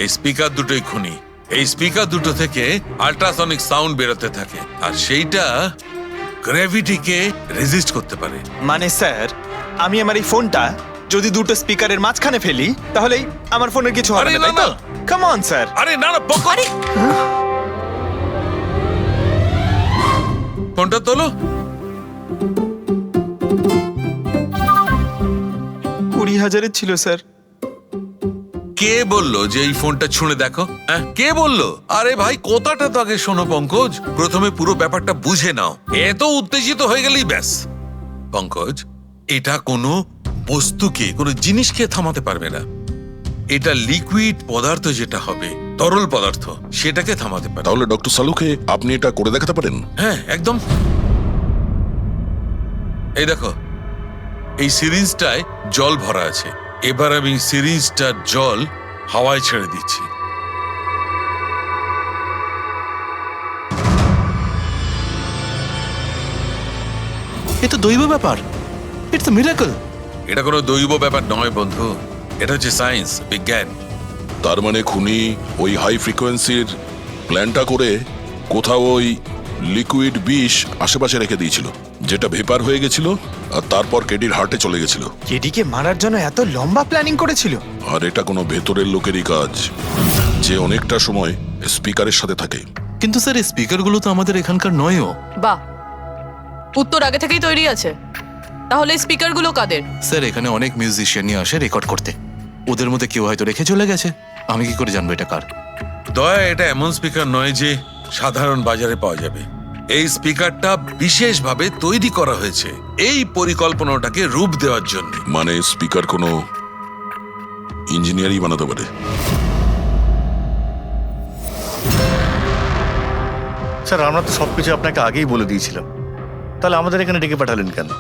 M: এই স্পিকার দুটোই খুনি। এই স্পিকার দুটো থেকে আল্ট্রাসনিক সাউন্ড বেরোতে থাকে, আর সেইটা গ্র্যাভিটিকে রেজিস্ট করতে পারে।
H: মানে স্যার, আমি আমার এই ফোনটা যদি দুটো স্পিকারের মাঝখানে ফেলি, তাহলেই আমার ফোনের কিছু হবে না, তাই তো? Come on sir.
M: আরে না না পঙ্কজ, ফোনটা তোলো।
H: 20,000-এর ছিল স্যার।
M: কে বললো যে এই ফোনটা ছুঁড়ে দেখো? হ্যাঁ, কে বললো? আরে ভাই, কথাটা তো আগে শোনো পঙ্কজ, প্রথমে পুরো ব্যাপারটা বুঝে নাও। এত উত্তেজিত হয়ে গেলেই ব্যাস। পঙ্কজ, এটা কোনো বস্তুকে কোনো জিনিসকে থামাতে পারবে না। এটা লিকুইড পদার্থ যেটা হবে, তরল পদার্থ, সেটাকে থামাতে পারে।
E: তাহলে ডক্টর সালুকে আপনি এটা করে দেখাতে পারেন?
M: হ্যাঁ, একদম। এই দেখো, এই সিরিঞ্জটায় জল ভরা আছে। এবার আমি সিরিঞ্জটার জল হাওয়ায় ছেড়ে দিচ্ছি।
G: এ তো দৈব ব্যাপার, ইটস আ মিরাকল।
M: এটা কোনো দৈব ব্যাপার নয় বন্ধু, এটা হচ্ছে সায়েন্স, বিজ্ঞান।
E: তার মানে খুনি ওই হাই ফ্রিকোয়েন্সির প্ল্যানটা করে কোথাও ওই লিকুইড বিষ আশেপাশে রেখে দিয়েছিল, যেটা ভেপার হয়ে গেছিল আর তারপর কেডির হার্টে চলে গেছিল।
H: কেডিকে মারার জন্য এত লম্বা প্ল্যানিং করেছিল?
E: আর এটা কোনো ভেতরের লোকেরই কাজ, যে অনেকটা সময় স্পিকারের সাথে থাকে।
G: কিন্তু স্যার এই স্পিকারগুলো তো আমাদের এখানকার নয়ও।
I: বাহ, উত্তর আগে থেকেই তৈরি আছে। তাহলে স্পিকারগুলো কাদের?
G: স্যার এখানে অনেক মিউজিশিয়ানই আসে রেকর্ড করতে, ওদের মধ্যে কেউ হয়তো রেখে চলে গেছে। আমি কি করে জানবো এটা কার?
M: দয়া, এটা এমন স্পিকার নয় যে সাধারণ বাজারে পাওয়া যাবে। এই স্পিকারটা বিশেষভাবে তৈরি করা হয়েছে এই পরিকল্পনাটাকে রূপ দেওয়ার জন্য।
E: মানে স্পিকার কোনো ইঞ্জিনিয়ারই বানাতে পারে?
N: স্যার আমরা তো সবকিছু আপনাকে আগেই বলে দিয়েছিলাম, তাহলে আমাদের এখানে ডেকে পাঠালেন কেন?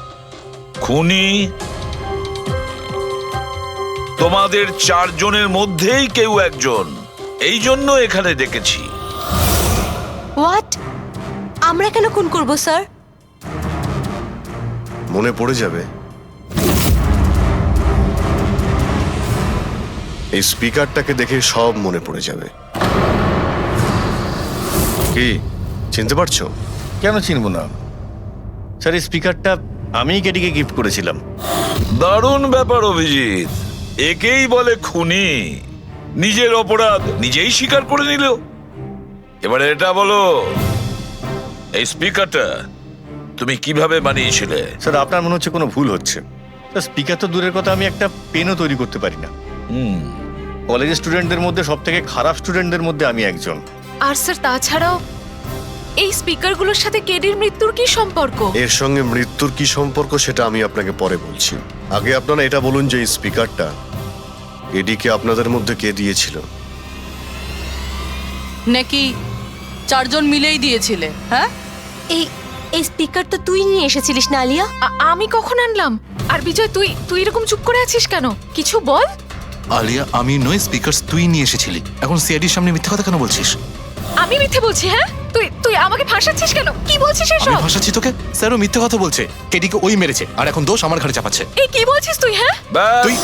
C: খুনি তোমাদের 4 জনের মধ্যেই কেউ একজন, এই জন্য এখানে ডেকেছি।
F: হোয়াট? আমরা কেন খুন করব স্যার?
B: মনে পড়ে যাবে এই স্পিকারটাকে দেখে, সব মনে পড়ে যাবে। কি চিনতে পারছো?
N: কেন চিনব না স্যার, এই স্পিকারটা আমিই কেডিকে গিফট করেছিলাম।
C: দারুণ ব্যাপার অভিজিৎ, একেই বলে খুনি। নিজের অপরাধ নিজেই স্বীকার করে নিল। এবারে এটা বলো, এই স্পিকারটা তুমি কিভাবে বানিয়েছিলে?
N: স্যার আপনার মনে হচ্ছে কোনো ভুল হচ্ছে। স্যার স্পিকার তো দূরের কথা, আমি একটা পেনও তৈরি করতে পারি না। কলেজের স্টুডেন্টদের মধ্যে সব থেকে খারাপ স্টুডেন্টদের মধ্যে আমি একজন।
A: আর স্যার তাছাড়াও এই স্পিকারগুলোর সাথে কেডির মৃত্যুর কি সম্পর্ক?
B: এর সঙ্গে মৃত্যুর কি সম্পর্ক সেটা আমি আপনাকে পরে বলছি। আগে আপনারা এটা বলুন যে এই স্পিকারটা এডিকে আপনাদের মধ্যে কে দিয়েছিল?
I: নাকি 4 জন মিলেই দিয়েছিলে? হ্যাঁ,
F: এই স্পিকার তো তুই নিয়ে এসেছিলিস না আলিয়া?
A: আমি কখন আনলাম? আর বিজয়, তুই এরকম চুপ করে আছিস কেন? কিছু বল।
G: আলিয়া, আমি নয়, স্পিকার তুই নিয়ে এসেছিলি। এখন সিআইডির সামনে মিথ্যা কথা কেন বলছিস?
A: আমি মিথ্যে বলছি? হ্যাঁ, তুই আমাকে ফাঁসাচ্ছিস কেন? কি বলছিস
G: আমি
A: এসব?
G: ভাসাচ্ছি তোকে? স্যারও মিথ্যা কথা বলছে, কেডিকে ওই মেরেছে আর এখন দোষ আমার ঘাড়ে চাপাচ্ছে।
A: এই কি বলছিস তুই? হ্যাঁ,
G: তুই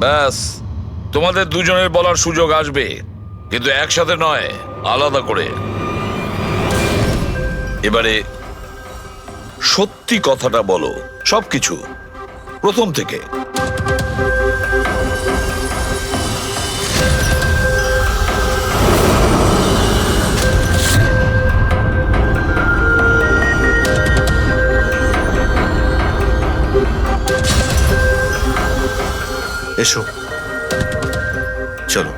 C: ব্যাস, তোমাদের দুজনের বলার সুযোগ আসবে, কিন্তু একসাথে নয়, আলাদা করে। এবারে সত্যি কথাটা বলো, সবকিছু প্রথম থেকে।
B: এসো, চলো।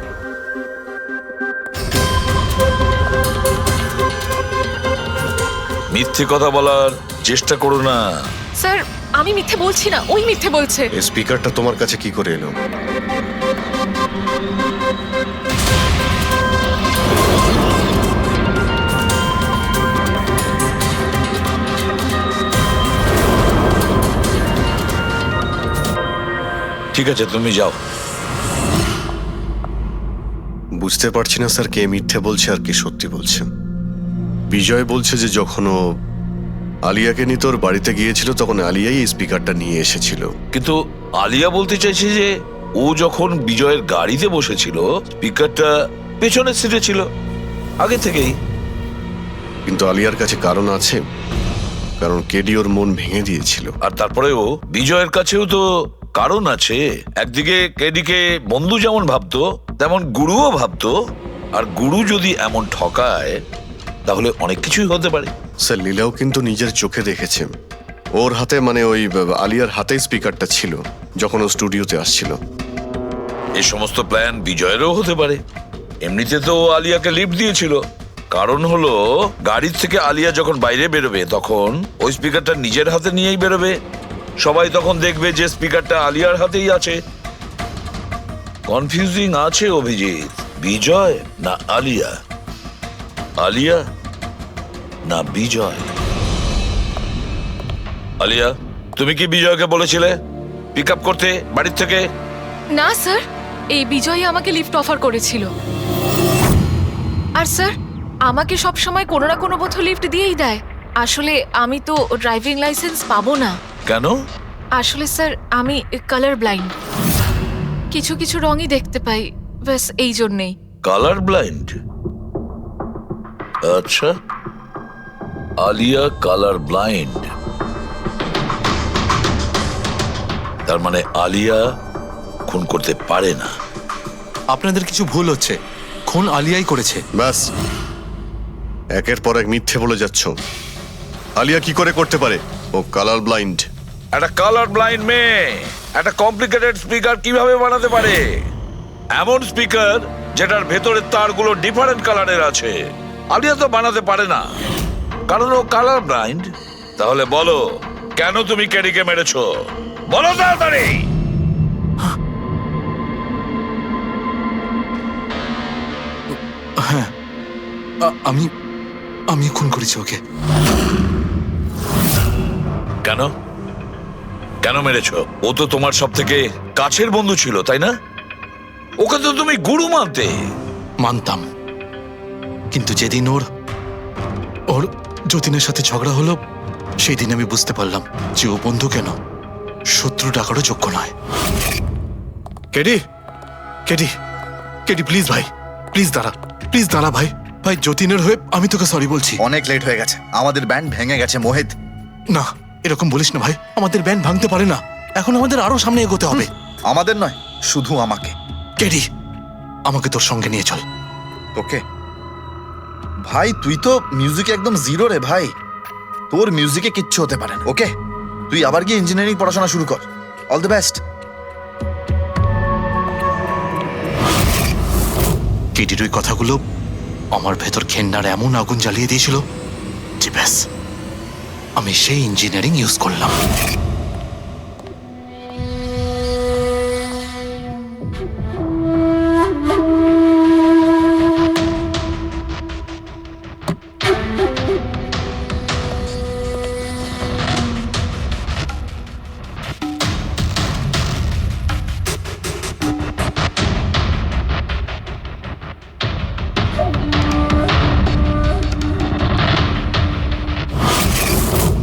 C: মিথ্যে কথা বলার চেষ্টা করো না।
A: স্যার আমি মিথ্যে বলছি না, ওই মিথ্যে বলছে।
B: এই স্পিকারটা তোমার কাছে কি করে এলো?
C: ঠিক আছে, তুমি যাও।
B: বুঝতে পারছি না স্যার, কে মিথ্যে বলছে আর কে সত্যি বলছে। বিজয় বলছে যে যখন ও আলিয়াকে নিয়ে তোর বাড়িতে গিয়েছিল তখন আলিয়াই এই স্পিকারটা নিয়ে এসেছিল।
C: কিন্তু আলিয়া বলতে চাইছে যে ও যখন বিজয়ের গাড়িতে বসেছিল স্পিকারটা পেছনের সিটে ছিল আগে থেকেই।
B: কিন্তু আলিয়ার কাছে কারণ আছে, কারণ কেডি ওর মন ভেঙে দিয়েছিল।
C: আর তারপরেও বিজয়ের কাছেও তো কারণ আছে। একদিকে কেডিকে বন্ধু যেমন ভাবতো তেমন গুরুও ভাবতো, আর গুরু যদি এমন ঠকায় তাহলে অনেক কিছুই হতে পারে।
B: স্যার লীলাও কিন্তু নিজের চোখে দেখেছে, ওর হাতে মানে ওই আলিয়ার হাতেই স্পিকারটা ছিল যখন ও স্টুডিওতে আসছিল।
C: এই সমস্ত প্ল্যান বিজয়েরও হতে পারে। এমনিতে তো আলিয়াকে লিফট দিয়েছিল, কারণ হলো গাড়ির থেকে আলিয়া যখন বাইরে বেরোবে তখন ওই স্পিকারটা নিজের হাতে নিয়েই বেরোবে, সবাই তখন দেখবে যে স্পিকারটা আলিয়ার হাতেই আছে। কনফিউজিং আছে অভিজিৎ, বিজয় না আলিয়া, আলিয়া না বিজয়। আলিয়া, তুমি কি বিজয়কে বলেছিলে পিক আপ করতে বাড়ির থেকে?
F: না স্যার, এই বিজয়ই আমাকে লিফট অফার করেছিল। আর স্যার, আমাকে সব সময় কোনো না কোনো বোধ লিফট দিয়েই দেয়। আসলে আমি তো ড্রাইভিং লাইসেন্স পাবো না।
C: কেন?
F: আসলে স্যার, আমি কালার ব্লাইন্ড, কিছু কিছু রঙই দেখতে পাই, ব্যাস এই জন্যেই।
C: Colour blind? আচ্ছা, আলিয়া কালার ব্লাইন্ড, তার মানে আলিয়া খুন করতে পারে না।
O: আপনাদের কিছু ভুল হচ্ছে, খুন আলিয়াই করেছে।
B: ব্যাস, একের পর এক মিথ্যে বলে যাচ্ছ। আলিয়া কি করে করতে পারে? ও কালার ব্লাইন্ড।
C: একটা কালার ব্লাইন্ড মেয়ে একটা কমপ্লিকেটেড স্পিকার কিভাবে বানাতে পারে? এমন স্পিকার যেটার ভেতরের তারগুলো ডিফারেন্ট কালারের আছে। আলিয়া তো বানাতে পারে না, কারণ ও কালার ব্লাইন্ড। তাহলে বলো, কেন তুমি কেডিকে মেরেছো? বলো তাড়াতাড়ি।
O: হ্যাঁ, আমি খুন করেছি ওকে।
C: কেন কেন মেরেছো? ও তো তোমার সব থেকে কাছের বন্ধু ছিল, তাই না? ওকে তো তুমি গুরু মানতে।
O: মানতাম, কিন্তু যেদিন ওর যতীনের সাথে ঝগড়া হলো, সেই দিন আমি বুঝতে পারলাম যে ও বন্ধু কেন, শত্রু ডাকারও যোগ্য নয়। কেডি, কেডি, কেডি, প্লিজ ভাই, প্লিজ দাঁড়া ভাই। ভাই, যতীনের হয়ে আমি তোকে সরি বলছি।
K: অনেক লেট হয়ে গেছে, আমাদের ব্যান্ড ভেঙে গেছে মোহিত।
O: না, এরকম বলিস না ভাই, আমাদের ব্যান্ড ভাঙতে পারে না। এখন আমাদের আরো সামনে এগোতে হবে।
K: আমাদের নয়, শুধু আমাকে।
O: কেডি, আমাকে তোর সঙ্গে নিয়ে চল।
K: তোকে? ভাই, তুই তো মিউজিকে একদম জিরো রে ভাই, তোর মিউজিকে কিচ্ছু হতে পারে না। ওকে, তুই আবার গিয়ে ইঞ্জিনিয়ারিং পড়াশোনা শুরু কর। All the best.
O: কেডির ওই কথাগুলো আমার ভেতর ঘেন্নার এমন আগুন জ্বালিয়ে দিয়েছিল যে ব্যাস, আমি সেই ইঞ্জিনিয়ারিং ইউজ করলাম।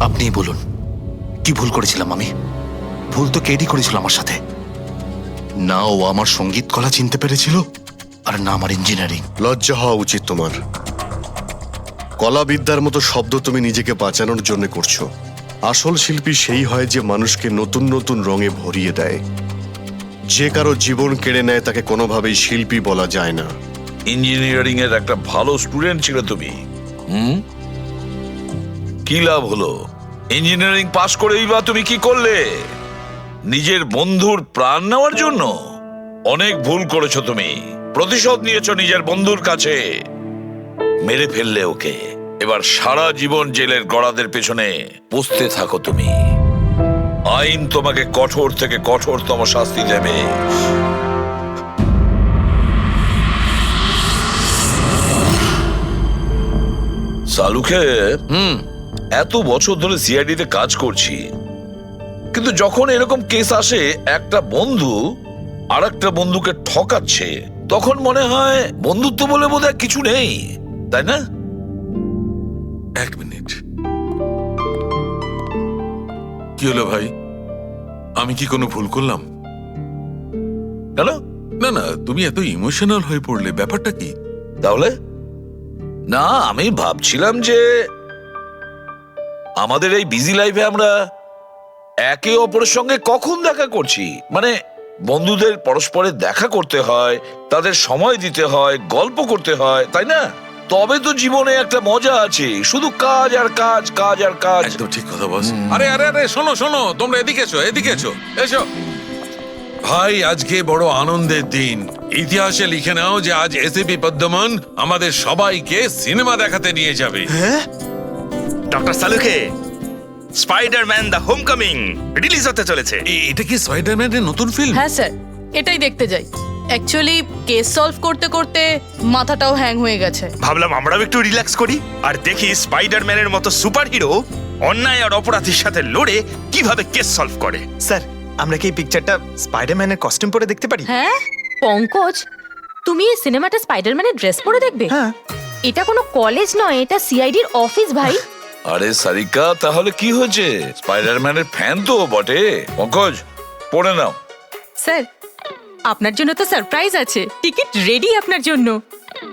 O: আপনিই বলুন, কি ভুল করেছিলাম আমি? ভুল তো কেডি করেছিল আমার সাথে। না ও আমার সঙ্গীত কলা চিনতে পেরেছিল, আর না আমার ইঞ্জিনিয়ারিং।
B: লজ্জা হওয়া উচিত তোমার। কলাবিদ্যার মতো শব্দ তুমি নিজেকে বাঁচানোর জন্য করছো। আসল শিল্পী সেই হয় যে মানুষকে নতুন নতুন রঙে ভরিয়ে দেয়। যে কারো জীবন কেড়ে নেয় তাকে কোনোভাবেই শিল্পী বলা যায় না।
C: ইঞ্জিনিয়ারিং এর একটা ভালো স্টুডেন্ট ছিল তুমি। কি লাভ হলো? ইঞ্জিনিয়ারিং পাশ করেই বা তুমি কি করলে? নিজের বন্ধুর প্রাণ নেওয়ার জন্য? অনেক ভুল করেছো তুমি। প্রতিশোধ নিয়েছো নিজের বন্ধুর কাছে, মেরে ফেললে ওকে। এবার সারা জীবন জেলের গড়াদের পেছনে বসতে থাকো তুমি। আইন তোমাকে কঠোর থেকে কঠোরতম শাস্তি দেবে। সালুকে এত বছর ধরে সিআইডি তে কাজ করছি, কিন্তু যখন এরকম কেস আসে একটা বন্ধু আর একটা বন্ধুকে ঠকাচ্ছে, তখন মনে হয় বন্ধুত্ব বলে বোধহয় কিছু নেই, তাই না?
D: এক মিনিট, কি হলো ভাই? আমি কি কোনো ভুল করলাম?
C: কেন?
D: না না, তুমি এত ইমোশনাল হয়ে পড়লে, ব্যাপারটা কি?
C: তাহলে না, আমি ভাবছিলাম যে আমাদের এই বিজি লাইফে আমরা একে অপরের সঙ্গে কখন দেখা করছি। মানে বন্ধুদের পরস্পরের দেখা করতে হয়, তাদের সময় দিতে হয়, গল্প করতে হয়, তাই না? তবে তো জীবনে একটা মজা আছে। শুধু কাজ আর কাজ, কাজ আর কাজ।
D: একদম ঠিক কথা বস। আরে আরে আরে, শোনো শোনো, তোমরা এদিকে এসো, এদিকে এসো, এসো ভাই। আজকে বড় আনন্দের দিন। ইতিহাসে লিখে নাও যে আজ এসিপি পদ্মমন আমাদের সবাইকে সিনেমা দেখাতে নিয়ে যাবে।
K: ডক্টর সালুকে,
J: স্পাইডারম্যান দ্য হোমকামিং রিলিজ হতে চলেছে।
M: এটা কি স্পাইডারম্যানের নতুন ফিল্ম?
I: হ্যাঁ স্যার, এটাই দেখতে যাই। অ্যাকচুয়ালি কেস সলভ করতে করতে মাথাটাও হ্যাং হয়ে গেছে।
J: ভাবলাম আমরাও একটু রিল্যাক্স করি আর দেখি স্পাইডারম্যানের মতো সুপারহিরো অন্যায় আর অপরাধীর সাথে লড়ে কিভাবে কেস সলভ করে।
H: স্যার আমরা কি এই পিকচারটা স্পাইডারম্যানের কস্টিউম পরে দেখতে পারি?
A: হ্যাঁ পঙ্কজ, তুমি এই সিনেমাটা স্পাইডারম্যানের ড্রেস পরে দেখবে?
H: হ্যাঁ।
A: এটা কোনো কলেজ নয়, এটা সিআইডির অফিস ভাই।
C: আরে সারিকা, তাহলে কি হয়েছে? স্পাইডারম্যানের ফ্যান তো বটে। পঙ্কজ, পড়ে নাও।
A: স্যার আপনার জন্য তো সারপ্রাইজ আছে, টিকিট রেডি আপনার জন্য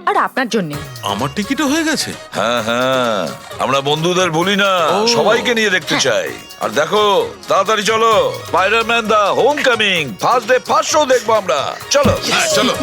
A: আর আপনার জন্য।
D: আমার টিকিটও হয়ে গেছে।
C: হ্যাঁ হ্যাঁ, আমরা বন্ধুদের ভুলি না, সবাইকে নিয়ে দেখতে চাই। আর দেখো, তাড়াতাড়ি চলো, Spiderman the home coming first day first show দেখবো আমরা। চলো
D: চলো।